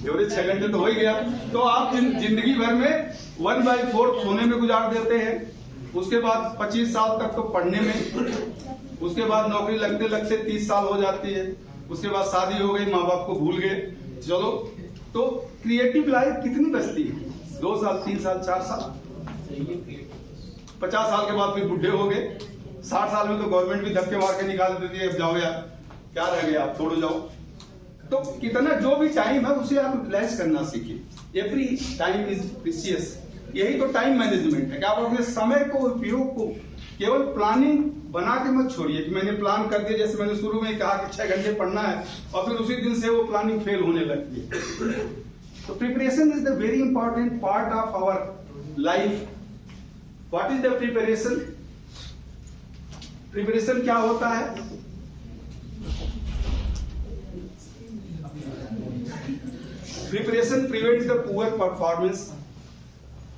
Speaker 1: एवरेज 6 घंटे तो हो ही गया। तो आप जिंदगी भर में 1/4 सोने में गुजार देते हैं। उसके बाद 25 साल तक तो पढ़ने में, उसके बाद नौकरी लगते लगते 30 साल हो जाती है, उसके बाद शादी हो गई, माँ बाप को भूल गए। चलो, तो क्रिएटिव लाइफ कितनी बचती है? 2 साल, 3 साल, 4 साल, 50 साल के बाद फिर बुढ़े हो गए। 60 साल में तो गवर्नमेंट भी धक्के मार के निकाल देती है, अब जाओ यार, क्या रह गया, आप छोड़ो जाओ। तो कितना जो भी टाइम है उसे आप यूटिलाइज करना सीखिए। Every time is precious. यही तो टाइम मैनेजमेंट है कि आप अपने समय को, उपयोग को केवल प्लानिंग बना के मत छोड़िए कि मैंने प्लान कर दिया, जैसे मैंने शुरू में कहा कि 6 घंटे पढ़ना है और फिर उसी दिन से वो प्लानिंग फेल होने लगती है। तो preparation is the very important part of our life. What is the preparation? Preparation क्या होता है? Preparation prevents the poor performance.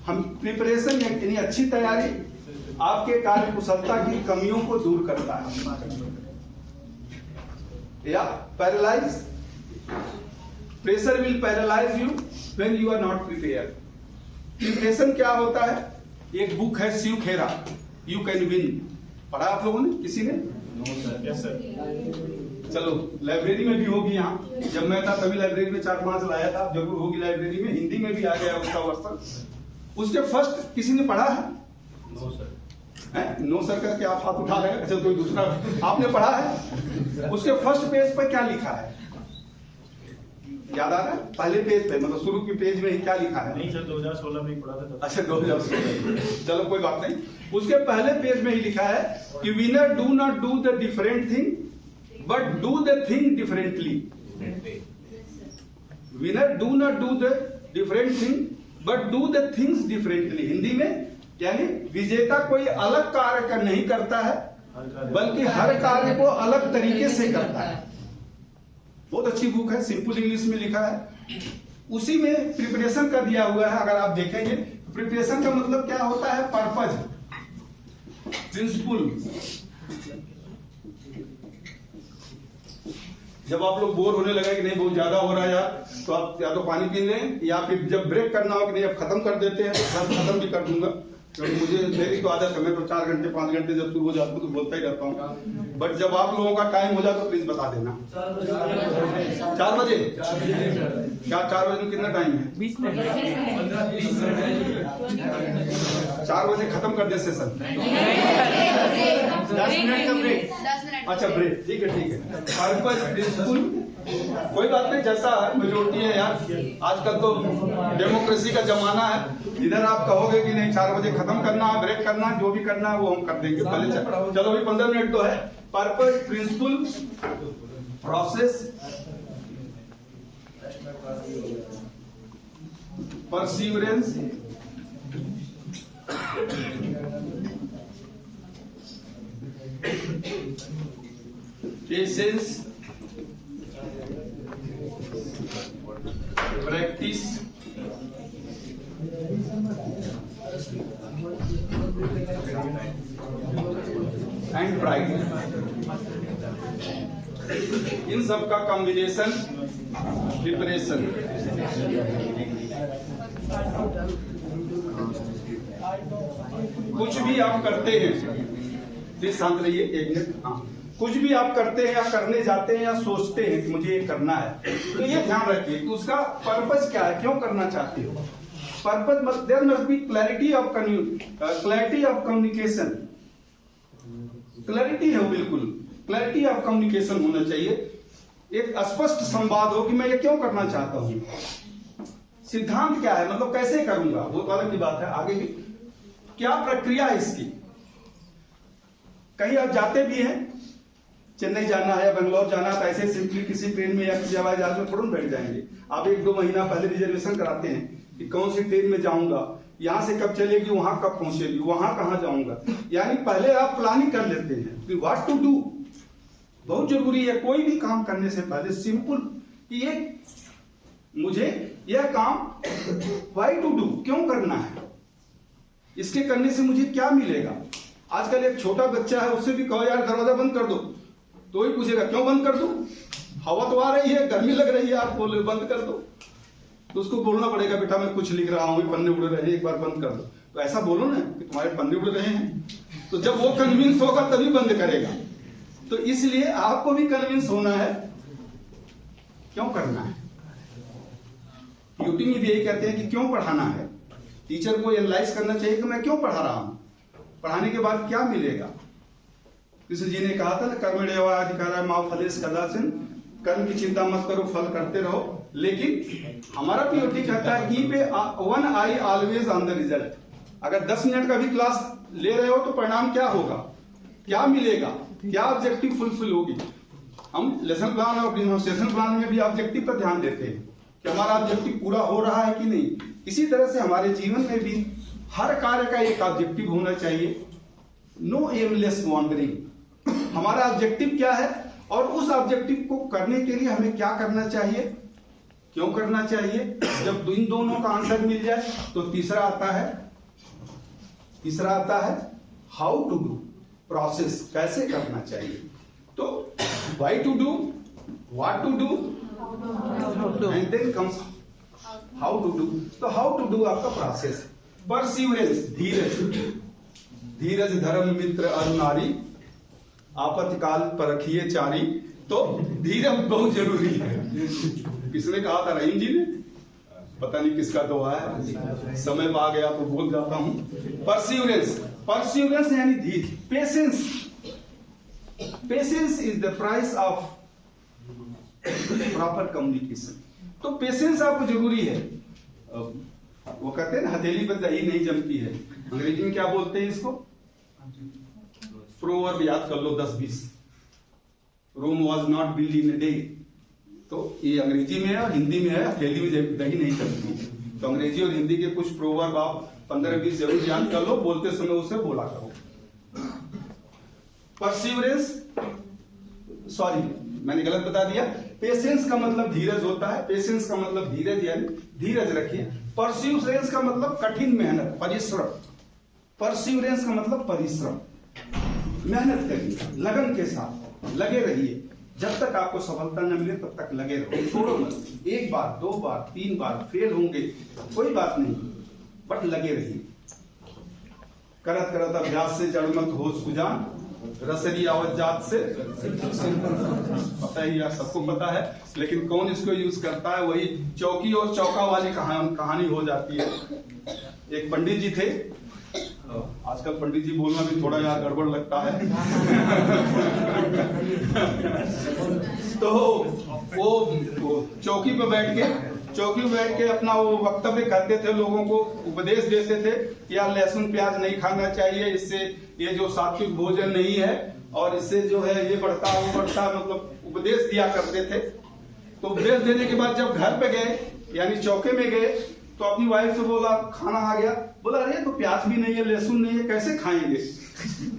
Speaker 1: हम प्रिपरेशन यानी अच्छी तैयारी आपके कार्य कुशलता की कमियों को दूर करता है। या paralyse, pressure will paralyse you when you are not prepare. Preparation क्या होता है? एक बुक है Shiv Khera, you can win. पढ़ा आप लोगों ने? किसी ने?
Speaker 4: Yes sir.
Speaker 1: चलो, लाइब्रेरी में भी होगी। यहाँ जब मैं था तभी लाइब्रेरी में 4-5 लाया था, जरूर होगी लाइब्रेरी में। हिंदी में भी आ गया उसका वर्षन। उसके फर्स्ट किसी ने पढ़ा है?
Speaker 4: No sir.
Speaker 1: नो सर करके आप हाथ उठा रहे हैं। अच्छा, कोई दूसरा आपने पढ़ा है? उसके फर्स्ट पेज पर क्या लिखा है? याद आ रहा है? पहले पेज पे, मतलब शुरू के पेज में ही क्या लिखा है?
Speaker 4: नहीं सर, 2016 में ही पढ़ा था।
Speaker 1: अच्छा, 2016। चलो कोई बात नहीं। उसके पहले पेज में ही लिखा है कि winner do not do the different thing but do the thing differently. Winner do not do the different thing but do the things differently. Hindi में यानी विजेता कोई अलग कार्य नहीं करता है, बल्कि हर कार्य को अलग तरीके से करता है। बहुत अच्छी बुक है, सिंपल इंग्लिश में लिखा है। उसी में प्रिपरेशन कर दिया हुआ है। अगर आप देखेंगे प्रिपरेशन का मतलब क्या होता है? Purpose, principle. जब आप लोग बोर होने लगे कि नहीं बहुत ज्यादा हो रहा है यार, तो आप या तो पानी पी लें, या फिर जब ब्रेक करना हो कि नहीं अब खत्म कर देते हैं, तो खत्म भी कर दूंगा, क्योंकि मुझे मेरी तो आदत है, मैं तो 4 घंटे 5 घंटे जब शुरू हो जाता हूँ तो बोलता ही रहता हूँ। बट जब आप लोगों का टाइम हो जाए तो प्लीज बता देना। 4 बजे? क्या 4 बजे में कितना टाइम है?
Speaker 6: 20 मिनट।
Speaker 1: 4 बजे खत्म कर दे सेशन।
Speaker 6: 10 मिनट का ब्रेक।
Speaker 1: अच्छा, ब्रेक, ठीक है। पर्पज, प्रिंसिपल, कोई बात नहीं, जैसा मेजोरिटी है यार। आजकल तो डेमोक्रेसी का जमाना है। इधर आप कहोगे कि नहीं 4 बजे खत्म करना है, ब्रेक करना है, जो भी करना है वो हम कर देंगे। पहले चलो अभी 15 मिनट तो है। Purpose, principle, process, perseverance, patience, practice, and pride. इन सब का कॉम्बिनेशन प्रिपरेशन। कुछ भी आप करते हैं, प्लीज शांत रहिए 1 मिनट। हाँ, कुछ भी आप करते हैं या करने जाते हैं या सोचते हैं कि मुझे ये करना है, तो ये ध्यान रखिए कि उसका पर्पस क्या है, क्यों करना चाहते हो। Purpose, there must be clarity of communication. Clarity है, बिल्कुल क्लैरिटी ऑफ कम्युनिकेशन होना चाहिए। एक स्पष्ट संवाद हो कि मैं ये क्यों करना चाहता हूं। सिद्धांत क्या है, मतलब कैसे करूंगा, वो तो अलग की बात है। आगे की क्या प्रक्रिया है इसकी। कहीं आप जाते भी हैं, चेन्नई जाना है या बेंगलोर जाना है तो ऐसे सिंपली किसी ट्रेन में या किसी हवाई जहाज में थोड़ा बैठ जाएंगे। आप 1-2 महीना पहले रिजर्वेशन कराते हैं कि कौन सी ट्रेन में जाऊंगा, यहाँ से कब चलेगी, वहां कब पहुंचेगी, वहां कहाँ जाऊंगा, यानी पहले आप प्लानिंग कर लेते हैं कि व्हाट टू डू। बहुत जरूरी है कोई भी काम करने से पहले सिंपल कि ये मुझे यह काम व्हाई टू डू, क्यों करना है, इसके करने से मुझे क्या मिलेगा। आजकल एक छोटा बच्चा है, उससे भी कहो यार दरवाजा बंद कर दो तो ही पूछेगा क्यों बंद कर दो, हवा तो आ रही है, गर्मी लग रही है, आप बोले बंद कर दो। तो उसको बोलना पड़ेगा बेटा मैं कुछ लिख रहा हूं, पन्ने उड़ रहे हैं, एक बार बंद कर दो। तो ऐसा बोलो ना कि तुम्हारे पन्ने उड़ रहे हैं, तो जब वो कन्विंस होगा तभी बंद करेगा। तो इसलिए आपको भी कन्विंस होना है क्यों करना है। यूटी में भी यही कहते हैं कि क्यों पढ़ाना है। टीचर को एनालाइज करना चाहिए कि मैं क्यों पढ़ा रहा हूं, पढ़ाने के बाद क्या मिलेगा। कृष्ण जी ने कहा था ना कर्मण्येवाधिकारः मा फलेषु कदाचन, कर्म की चिंता मत करो, फल करते रहो। लेकिन हमारा पीओटी कहता है keep one I always on the result. अगर 10 मिनट का भी क्लास ले रहे हो तो परिणाम क्या होगा, क्या मिलेगा, क्या ऑब्जेक्टिव फुलफिल होगी। हम लेसन प्लान और डेमोन्स्ट्रेशन प्लान में भी ऑब्जेक्टिव पर ध्यान देते हैं कि हमारा ऑब्जेक्टिव पूरा हो रहा है कि नहीं। इसी तरह से हमारे जीवन में भी हर कार्य का एक ऑब्जेक्टिव होना चाहिए। No aimless wandering. हमारा ऑब्जेक्टिव क्या है और उस ऑब्जेक्टिव को करने के लिए हमें क्या करना चाहिए, क्यों करना चाहिए। जब इन दोनों का आंसर मिल जाए तो तीसरा आता है हाउ टू डू, प्रोसेस कैसे करना चाहिए। तो why to do, what to do and then comes how to do. तो हाउ टू डू आपका प्रोसेस। परसिवरेंस, धीरज धर्म मित्र अरु नारी, आपत्तिकाल परखिए चारी। तो धीरज बहुत जरूरी है। किसने कहा था, रहीम जी ने, पता नहीं किसका तो है, समय आ गया तो बोल जाता हूं। परसिवरेंस यानी धीरज, patience is the price of proper communication. तो पेशेंस आपको जरूरी है। वो कहते हैं ना हथेली पर दही नहीं जमती है, अंग्रेजी में क्या बोलते हैं इसको, प्रोवर्ब याद कर लो 10-20। Rome was not build in a day. तो ये अंग्रेजी में है और हिंदी में है, हथेली में दही नहीं जमती। तो अंग्रेजी और हिंदी के कुछ प्रोवर्ब आप 15-20 जरूर याद कर लो, बोलते समय उसे बोला करो। परसिवरेंस, सॉरी मैंने गलत बता दिया। पेशेंस का मतलब धीरज होता है, पेशेंस का मतलब धीरज, यानी धीरज रखिए। परसिवरेंस का मतलब कठिन मेहनत, परिश्रम। परसिवरेंस का मतलब परिश्रम, मेहनत करिए, लगन के साथ लगे रहिए। जब तक आपको सफलता न मिले तब तक लगे रहो, छोड़ो मत। 1 बार 2 बार 3 बार फेल होंगे, कोई बात नहीं, बट लगे रहिए। करत करत अभ्यास से जड़ मत होश सुजान, रसरी आवत जात से। पता ही यार, सबको पता है, लेकिन कौन इसको यूज करता है, वही चौकी और चौका वाली कहानी हो जाती है। एक पंडित जी थे, आजकल पंडित जी बोलना भी थोड़ा यार गड़बड़ लगता है। तो वो चौकी पे बैठ के अपना वो वक्तव्य करते थे, लोगों को उपदेश देते थे कि यार लहसुन प्याज नहीं खाना चाहिए, इससे ये जो सात्विक भोजन नहीं है और इससे जो है ये बढ़ता वो बढ़ता, मतलब उपदेश दिया करते थे। तो उपदेश देने के बाद जब घर पे गए यानी चौके में गए तो अपनी वाइफ से बोला, खाना आ गया, बोला अरे तो प्याज भी नहीं है, लहसुन नहीं है, कैसे खाएंगे।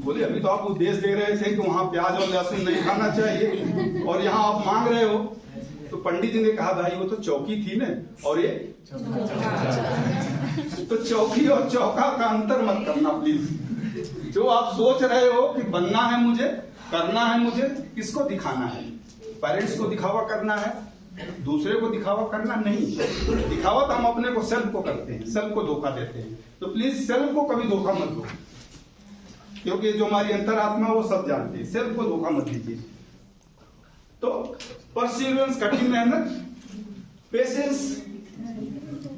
Speaker 1: बोले अभी तो आप उपदेश दे रहे थे कि वहां प्याज और लहसुन नहीं खाना चाहिए और यहाँ आप मांग रहे हो। तो पंडित जी ने कहा भाई वो तो चौकी थी ना, और ये तो चौकी और चौका का अंतर मत करना प्लीज। जो आप सोच रहे हो कि बनना है मुझे, करना है मुझे, किसको दिखाना है, पेरेंट्स को दिखावा करना है, दूसरे को दिखावा करना नहीं। दिखावा तो हम अपने को, सेल्फ को करते हैं, सेल्फ को धोखा देते हैं। तो प्लीज सेल्फ को कभी धोखा मत दो, क्योंकि जो हमारी अंतरात्मा वो सब जानती है। सेल्फ को धोखा मत दीजिए। तो परसिवरेंस, कठिन मेहनत, पेशेंस,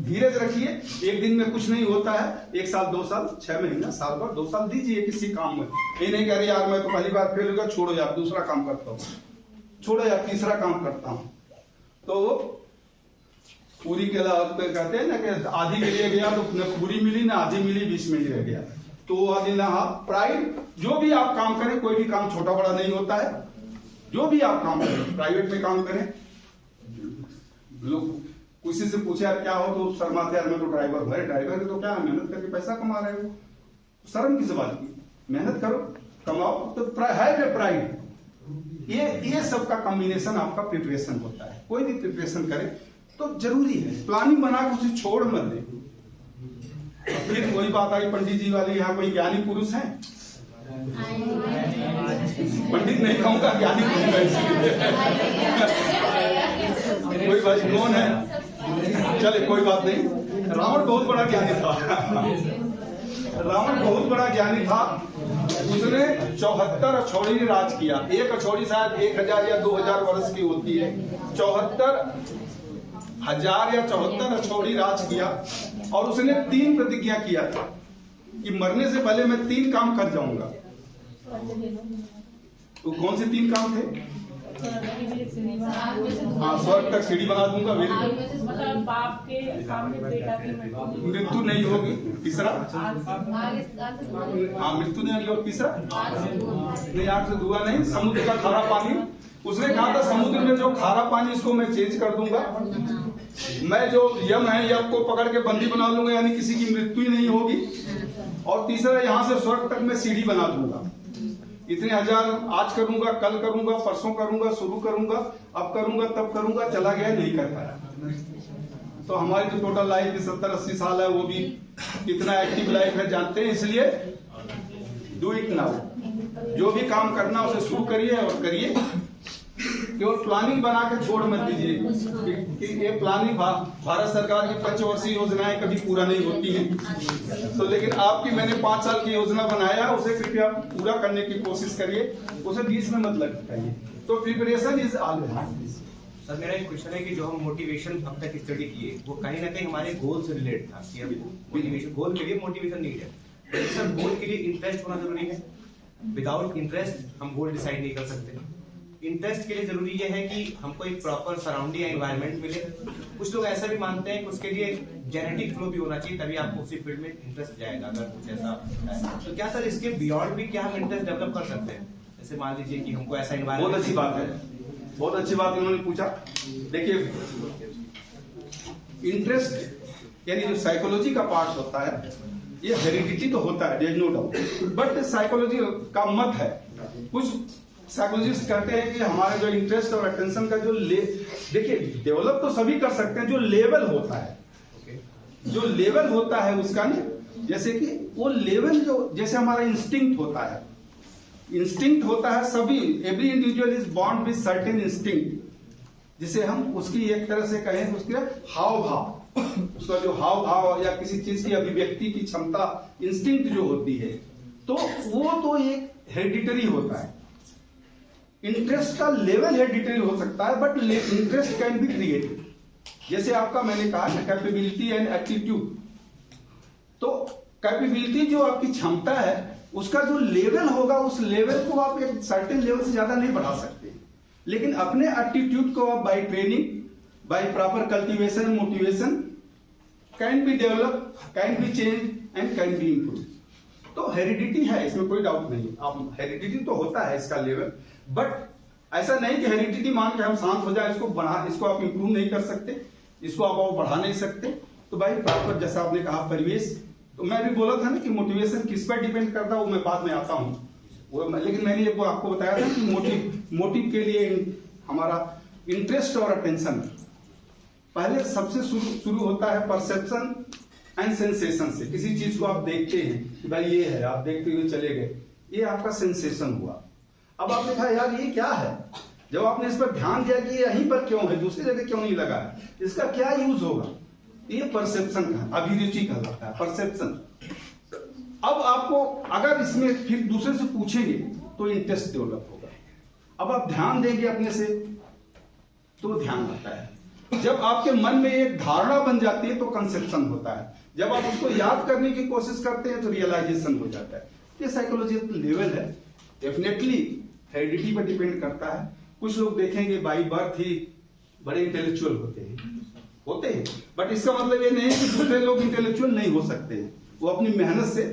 Speaker 1: धीरज रखिए। एक दिन में कुछ नहीं होता है, 1 साल 2 साल 6 महीना साल भर 2 साल दीजिए किसी काम में। ये नहीं कह रहे यार मैं तो पहली बार फेल हो गया, छोड़ो यार दूसरा काम करता हूँ, छोड़ो यार तीसरा काम करता हूँ। तो पूरी के कहते हैं ना कि आधी के लिए गया तो न पूरी मिली ना आधी मिली, बीच में ही रह गया। तो आधी ना प्राइड। जो भी आप काम करें, कोई भी काम छोटा बड़ा नहीं होता है, जो भी आप काम करें, प्राइवेट में काम करें, लोग किसी से पूछे यार क्या हो तो शर्माते यार मैं तो ड्राइवर हूं। ड्राइवर है तो क्या मेहनत करके पैसा कमा रहे हो, शर्म किस बात की, मेहनत करो कमाओ। तो है प्राइड, ये सब का कॉम्बिनेशन आपका प्रिपरेशन होता है। कोई भी प्रिपरेशन करे तो जरूरी है, प्लानिंग बना के उसे छोड़ मत दे। फिर कोई बात आई पंडित जी वाली, यहाँ कोई ज्ञानी पुरुष है? पंडित नहीं कहूंगा, ज्ञानी पुरुष है। कोई बात कौन है? चले कोई बात नहीं। रावण बहुत बड़ा ज्ञानी था। रावण बहुत बड़ा ज्ञानी था। उसने 74 अछौड़ी राज किया। एक अछौड़ी शायद 1000 या 2000 वर्ष की होती है। 74,000 या 74 अछौड़ी राज किया और उसने 3 प्रतिज्ञा किया था कि मरने से पहले मैं 3 काम कर जाऊंगा। तो कौन से 3 काम थे? हाँ, स्वर्ग तक सीढ़ी बना दूंगा,
Speaker 6: मतलब बाप के सामने बेटा की
Speaker 1: मृत्यु नहीं होगी। तीसरा, हाँ मृत्यु नहीं होगी। और तीसरा नहीं, आग से धुआं नहीं, समुद्र का खारा पानी। उसने कहा था समुद्र में जो खारा पानी इसको मैं चेंज कर दूंगा, मैं जो यम है यम को पकड़ के बंदी बना लूंगा, यानी किसी की मृत्यु ही नहीं होगी। और तीसरा, यहाँ से स्वर्ग तक मैं सीढ़ी बना दूंगा। इतने 1000 आज करूंगा, कल करूंगा, परसों करूंगा, शुरू करूंगा, अब करूंगा, तब करूंगा, चला गया, नहीं कर पाया। तो हमारी जो टोटल लाइफ 70-80 साल है, वो भी कितना एक्टिव लाइफ है जानते हैं। इसलिए डू इट नाउ। जो भी काम करना उसे शुरू करिए और करिए। केवल प्लानिंग बना के छोड़ मत दीजिए कि ये प्लानिंग भारत सरकार की 5 वर्षीय योजनाएं कभी पूरा नहीं होती हैं। तो लेकिन आपकी मैंने 5 साल की योजना बनाया, उसे कृपया पूरा करने की कोशिश करिए, उसे बीच में मत लगाइए। तो प्रिपरेशन इज ऑलवेज।
Speaker 2: सर मेरा एक क्वेश्चन है कि जो हम मोटिवेशन अब तक स्टडी किए वो कहीं ना कहीं हमारे गोल से रिलेट था कि अभी मोटिवेशन, गोल के लिए मोटिवेशन नीड है। तो सर गोल के लिए इंटरेस्ट होना जरूरी है। विदाउट इंटरेस्ट हम गोल डिसाइड नहीं कर सकते। इंटरेस्ट के लिए जरूरी यह है कि हमको एक प्रॉपर सराउंडिंग या एनवायरनमेंट मिले। कुछ लोग ऐसा भी मानते हैं कि उसके लिए जेनेटिक फ्लो भी होना चाहिए, तभी आपको उसी फील्ड में इंटरेस्ट जाएगा। अगर कुछ ऐसा है तो क्या सर इसके बियॉन्ड भी क्या हम इंटरेस्ट डेवलप कर सकते हैं? जैसे मान लीजिए कि हमको ऐसा एनवायरनमेंट।
Speaker 1: बहुत अच्छी बात है, बहुत अच्छी बात इन्होंने पूछा। देखिए इंटरेस्ट यानी जो साइकोलॉजी का पार्ट होता है, ये हेरिडिटी तो होता है, there is no doubt, but psychology का मत है। कुछ साइकोलॉजिस्ट कहते हैं कि हमारे जो इंटरेस्ट और अटेंशन का जो देखिए डेवलप तो सभी कर सकते हैं, जो लेवल होता है, जो लेवल होता है उसका नहीं, जैसे कि वो लेवल जो जैसे हमारा इंस्टिंक्ट होता है, इंस्टिंक्ट होता है सभी, every individual is born with certain instinct, जिसे हम उसकी एक तरह से कहें तो उसके हाव भाव, उसका जो हाव भाव या किसी चीज की अभिव्यक्ति की क्षमता, इंस्टिंक्ट जो होती है, तो वो तो एक हेरिडिटरी होता है। इंटरेस्ट का लेवल हेरिडिटरी हो सकता है, but interest can be created. जैसे आपका मैंने कहा कैपेबिलिटी एंड एप्टीट्यूड, तो कैपेबिलिटी जो आपकी क्षमता है उसका जो लेवल होगा, उस लेवल को आप एक सर्टेन लेवल से ज्यादा नहीं बढ़ा सकते, लेकिन अपने एप्टीट्यूड को आप by training, by proper cultivation, motivation can be develop, can be change and can be improve. तो हेरिडिटी है, इसमें कोई डाउट नहीं। अब हेरिडिटी तो होता है इसका लेवल, बट ऐसा नहीं कि हेरिडिटी मान के हम शांत हो जाए, इसको आप इंप्रूव नहीं कर सकते, इसको आप बढ़ा नहीं सकते। तो भाई प्रॉपर जैसा आपने कहा परिवेश, तो मैं भी बोला था ना कि मोटिवेशन किस पर डिपेंड करता है, वो मैं बाद में आता हूँ। लेकिन मैंने ये आपको बताया था कि मोटिव के लिए हमारा इंटरेस्ट और अटेंशन पहले सबसे शुरू होता है परसेप्शन एंड सेंसेशन से। किसी चीज को आप देखते हैं कि भाई ये है, आप देखते हुए चले गए, ये आपका सेंसेशन हुआ। अब आपने कहा यार ये क्या है, जब आपने इस पर ध्यान दिया कि ये यहीं पर क्यों है, दूसरी जगह क्यों नहीं लगा है, इसका क्या यूज होगा, ये परसेप्शन का, अभिरुचि कहलाता है परसेप्शन। अब आपको अगर इसमें फिर दूसरे से पूछेंगे तो इंटरेस्ट डेवलप होगा। अब आप ध्यान देंगे अपने से तो ध्यान आता है। जब आपके मन में एक धारणा बन जाती है तो कंसेप्शन होता है। जब आप उसको याद करने की कोशिश करते हैं तो रियलाइजेशन हो जाता है। ये साइकोलॉजिकल लेवल है, डेफिनेटली हेरिडिटी पर डिपेंड करता है। कुछ लोग देखेंगे बाई बर्थ ही बड़े इंटेलेक्चुअल होते हैं, बट इसका मतलब ये नहीं कि दूसरे लोग इंटेलेक्चुअल नहीं हो सकते हैं। वो अपनी मेहनत से,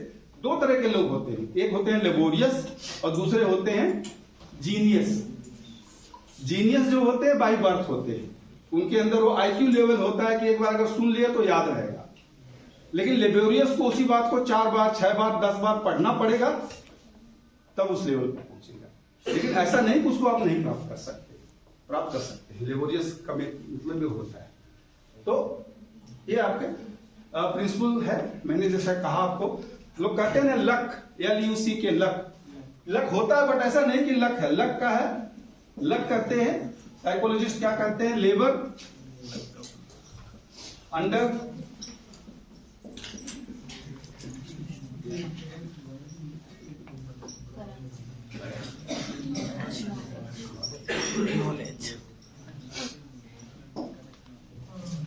Speaker 1: 2 तरह के लोग होते हैं, एक होते हैं लेबोरियस और दूसरे होते हैं जीनियस। जीनियस जो होते हैं बाई बर्थ होते हैं, उनके अंदर वो आईक्यू लेवल होता है कि एक बार अगर सुन लिया तो याद रहेगा। लेकिन लेबोरियस को उसी बात को 4 बार 6 बार 10 बार पढ़ना पड़ेगा तब उस लेवल पर पहुंचेगा। लेकिन ऐसा नहीं कि उसको आप नहीं प्राप्त कर सकते हैं। लेबोरियस का मतलब ये होता है। तो ये आपके प्रिंसिपल है। मैंने जैसा कहा आपको, लोग कहते हैं ना लक, LUC के लक होता है, बट ऐसा नहीं कि लक है। लक का है, लक करते हैं साइकोलॉजिस्ट क्या करते हैं, labour under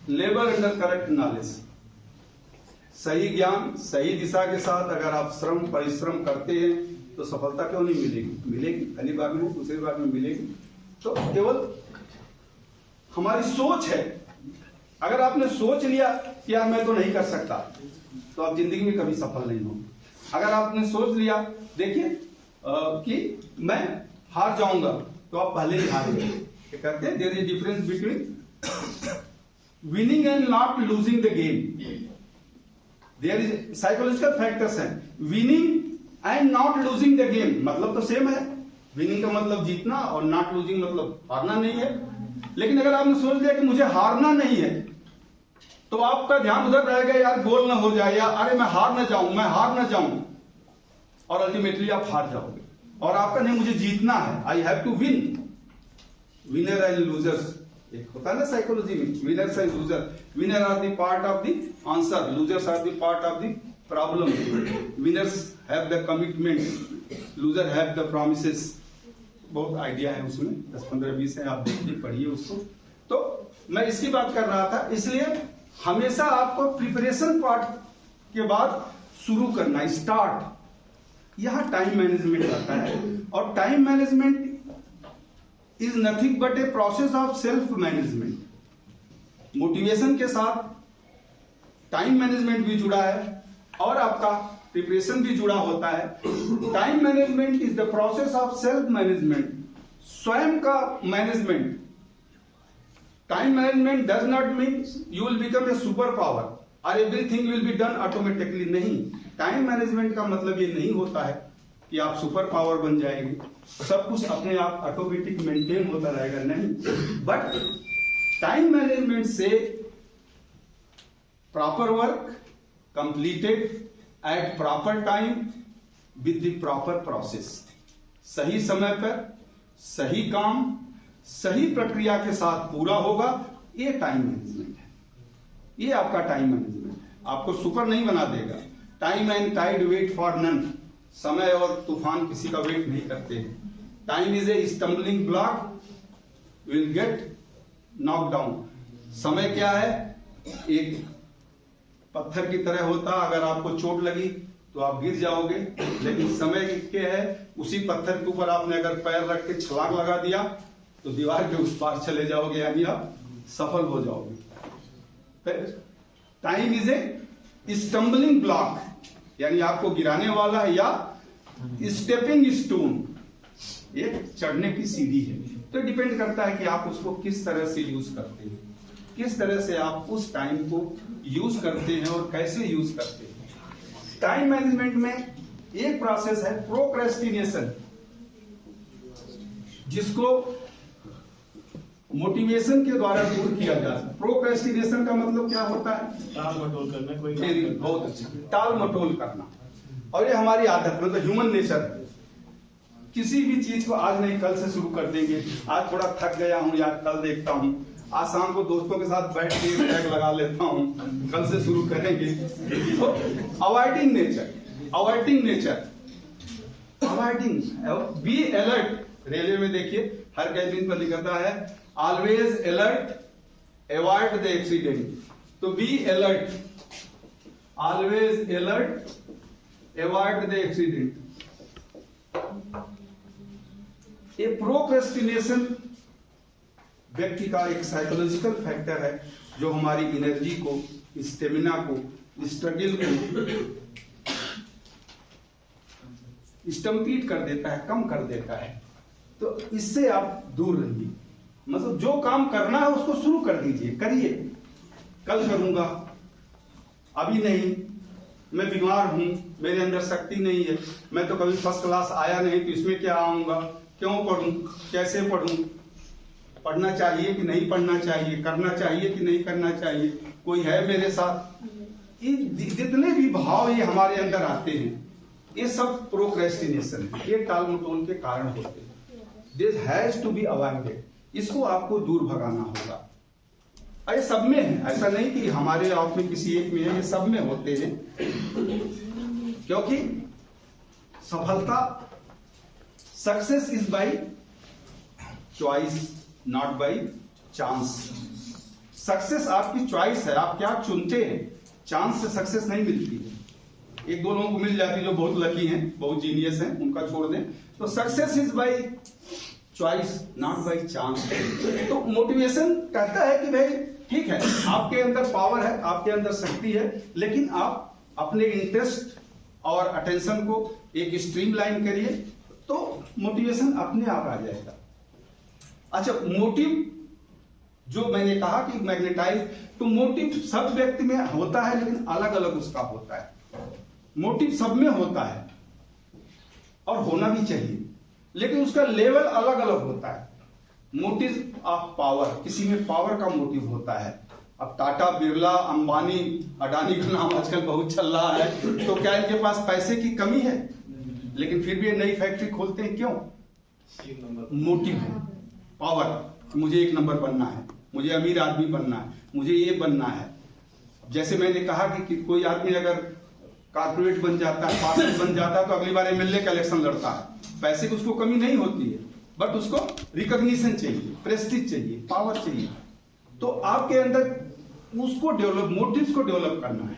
Speaker 1: labour under correct knowledge. सही ज्ञान सही दिशा के साथ अगर आप श्रम परिश्रम करते हैं तो सफलता क्यों नहीं मिलेगी। पहली बार में, दूसरी बार में मिलेगी। तो केवल हमारी सोच है। अगर आपने सोच लिया कि यार मैं तो नहीं कर सकता, तो आप जिंदगी में कभी सफल नहीं होंगे। अगर आपने सोच लिया देखिए कि मैं हार जाऊंगा, तो आप पहले ही हार गए। कहते हैं there is difference between winning and not losing the game. There is psychological factors हैं। Winning and not losing the game मतलब तो सेम है। विनिंग का मतलब जीतना और नॉट लूजिंग मतलब हारना नहीं है। लेकिन अगर आपने सोच लिया कि मुझे हारना नहीं है, तो आपका ध्यान उधर रहेगा, यार गोल ना हो जाए, या अरे मैं हार ना जाऊं, और अल्टीमेटली आप हार जाओगे। और आपका नहीं, मुझे जीतना है, I have to win. Winner and losers एक होता है ना साइकोलॉजी में, winners and loser. Winner are the part of the answer, losers are the part of the problem. Winners have the commitment, loser have the promises. बहुत idea है उसमें, 10 15 20 है, आप देखिए पढ़िए उसको। तो मैं इसकी बात कर रहा था। इसलिए हमेशा आपको प्रिपरेशन पार्ट के बाद शुरू करना, स्टार्ट। यहां टाइम मैनेजमेंट आता है, और time management is nothing but a process of self management. Motivation के साथ टाइम मैनेजमेंट भी जुड़ा है और आपका प्रिपरेशन भी जुड़ा होता है। Time management is the process of self management, स्वयं का management. Time management does not mean you will become a super power और everything will be done automatically. नहीं, टाइम मैनेजमेंट का मतलब ये नहीं होता है कि आप सुपर पावर बन जाएंगे, सब कुछ अपने आप ऑटोमेटिक मेंटेन होता रहेगा, नहीं। बट टाइम मैनेजमेंट से proper work completed at proper time with the proper process. सही समय पर सही काम सही प्रक्रिया के साथ पूरा होगा, ये टाइम मैनेजमेंट है। ये आपका टाइम मैनेजमेंट है, आपको सुपर नहीं बना देगा। Time and tide wait for none, समय और तूफान किसी का वेट नहीं करते हैं। Time is a stumbling block, will get knock down. समय क्या है, एक पत्थर की तरह होता, अगर आपको चोट लगी तो आप गिर जाओगे। लेकिन समय के है, उसी पत्थर के ऊपर आपने अगर पैर रख के छलांग लगा दिया तो दीवार के उस पार चले जाओगे, यानी आप सफल हो जाओगे। Time is a stumbling block, यानी आपको गिराने वाला है, या स्टेपिंग स्टोन, ये चढ़ने की सीढ़ी है। तो डिपेंड करता है कि आप उसको किस तरह से यूज करते हैं, किस तरह से आप उस टाइम को यूज करते हैं और कैसे यूज करते हैं। टाइम मैनेजमेंट में एक प्रोसेस है प्रोक्रेस्टिनेशन, जिसको मोटिवेशन के द्वारा दूर किया जा सकता है। प्रोक्रेस्टिनेशन का मतलब क्या होता है,
Speaker 4: टाल मटोल करना, कोई
Speaker 1: बहुत अच्छा, टाल मटोल करना। और ये हमारी आदत, मतलब ह्यूमन नेचर है। किसी भी चीज को आज नहीं कल से शुरू कर देंगे, आज थोड़ा थक गया हूं यार कल देखता हूं, आज शाम को दोस्तों के साथ बैठ के टैग लगा लेता हूं, कल से शुरू करेंगे। तो अवॉइडिंग बी अलर्ट। रेलवे में देखिए हर कैबिन पर लिखा है always alert, avoid the accident. तो be alert, always alert, avoid the accident. ये प्रोक्रेस्टिनेशन व्यक्ति का एक साइकोलॉजिकल फैक्टर है, जो हमारी एनर्जी को, स्टेमिना को, स्ट्रगल को स्टम्पीट कर देता है, कम कर देता है। तो इससे आप दूर रहिए। मतलब जो काम करना है उसको शुरू कर दीजिए, करिए। कल करूंगा, अभी नहीं, मैं बीमार हूं, मेरे अंदर शक्ति नहीं है, मैं तो कभी फर्स्ट क्लास आया नहीं, तो इसमें क्या आऊंगा, क्यों पढ़ूं, कैसे पढ़ूं, पढ़ना चाहिए कि नहीं पढ़ना चाहिए, करना चाहिए कि नहीं करना चाहिए, कोई है मेरे साथ। ये जितने भी भाव ये हमारे अंदर आते हैं, ये सब प्रोक्रेस्टिनेशन है, ये टाल मटोल के कारण होते हैं। This has to be avoided, इसको आपको दूर भगाना होगा। ये सब में है, ऐसा नहीं कि हमारे आप में किसी एक में है, ये सब में होते हैं। क्योंकि सफलता, success is by choice, not by chance. Success आपकी चॉइस है, आप क्या चुनते हैं। चांस से सक्सेस नहीं मिलती है। एक दो लोगों को मिल जाती है जो बहुत लकी हैं, बहुत जीनियस हैं, उनका छोड़ दें। तो success is by choice, not by chance. तो मोटिवेशन कहता है कि भाई ठीक है, आपके अंदर पावर है, आपके अंदर शक्ति है, लेकिन आप अपने इंटरेस्ट और अटेंशन को एक स्ट्रीमलाइन करिए, तो मोटिवेशन अपने आप आ जाएगा। अच्छा, मोटिव जो मैंने कहा कि मैग्नेटाइज, तो मोटिव सब व्यक्ति में होता है, लेकिन अलग अलग उसका होता है। मोटिव सब में होता है और होना भी चाहिए, लेकिन उसका लेवल अलग अलग होता है। मोटिव ऑफ पावर, किसी में पावर का मोटिव होता है। अब टाटा, बिरला, अंबानी, अडानी का नाम आजकल बहुत चल रहा है, तो क्या इनके पास पैसे की कमी है? लेकिन फिर भी ये नई फैक्ट्री खोलते हैं, क्यों? मोटिव है, पावर, मुझे एक नंबर बनना है, मुझे अमीर आदमी बनना है, मुझे ये बनना है। जैसे मैंने कहा कि कोई आदमी अगर कारपोरेट बन जाता है, पार्षद बन जाता है, तो अगली बार एमएलए का इलेक्शन लड़ता है। पैसे की उसको कमी नहीं होती है, बट उसको रिकॉग्निशन चाहिए, प्रेस्टीज चाहिए, पावर चाहिए। तो आपके अंदर उसको डेवलप, मोटिव्स को डेवलप करना है।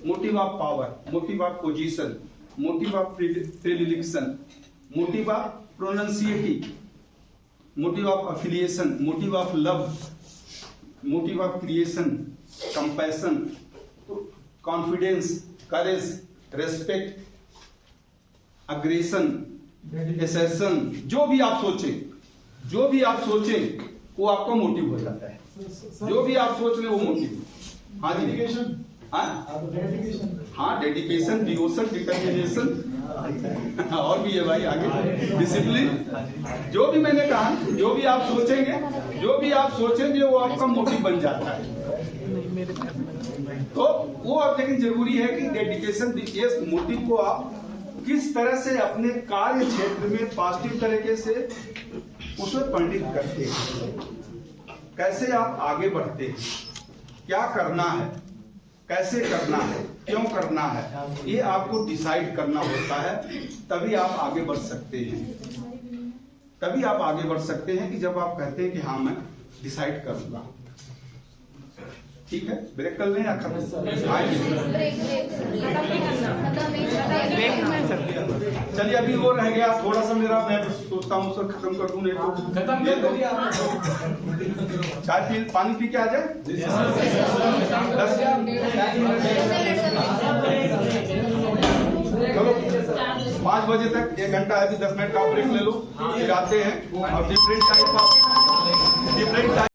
Speaker 1: Motive of power, motive of position, motive of predilection, motive of pronunciation, motive of affiliation, motive of love, motive of creation, compassion, confidence, courage, respect, aggression, assertion. जो भी आप सोचें, जो भी आप सोचें वो आपका मोटिव हो जाता है। जो भी आप सोच रहे वो मोटिव। हाँ जी, डेडिकेशन, हाँ डेडिकेशन, डिवोशन, डिटर्मिनेशन, और भी है भाई आगे, डिसिप्लिन। जो भी मैंने कहा, जो भी आप सोचेंगे, जो भी आप सोचेंगे वो आपका मोटिव बन जाता है। तो वो अब लेकिन जरूरी है कि डेडिकेशन, इस मोटिव को आप किस तरह से अपने कार्य क्षेत्र में पॉजिटिव तरीके से उसमें पंडित करते हैं, कैसे आप आगे बढ़ते हैं, क्या करना है, कैसे करना है, क्यों करना है, ये आपको डिसाइड करना होता है। तभी आप आगे बढ़ सकते हैं। तभी आप आगे बढ़ सकते हैं कि जब आप कहते हैं कि हाँ मैं डिसाइड करूंगा। ठीक है, ब्रेक कर लें या खत्म? चलिए, अभी वो रह गया थोड़ा सा मेरा, मैं सोचता हूँ सर खत्म कर दूं, नहीं तो खत्म कर दो। चाय पी, पानी पी के आ जाए। 10 चलो 5 बजे तक 1 घंटा है, 10 मिनट का ब्रेक ले लो, फिर आते हैं और डिफरेंट टाइप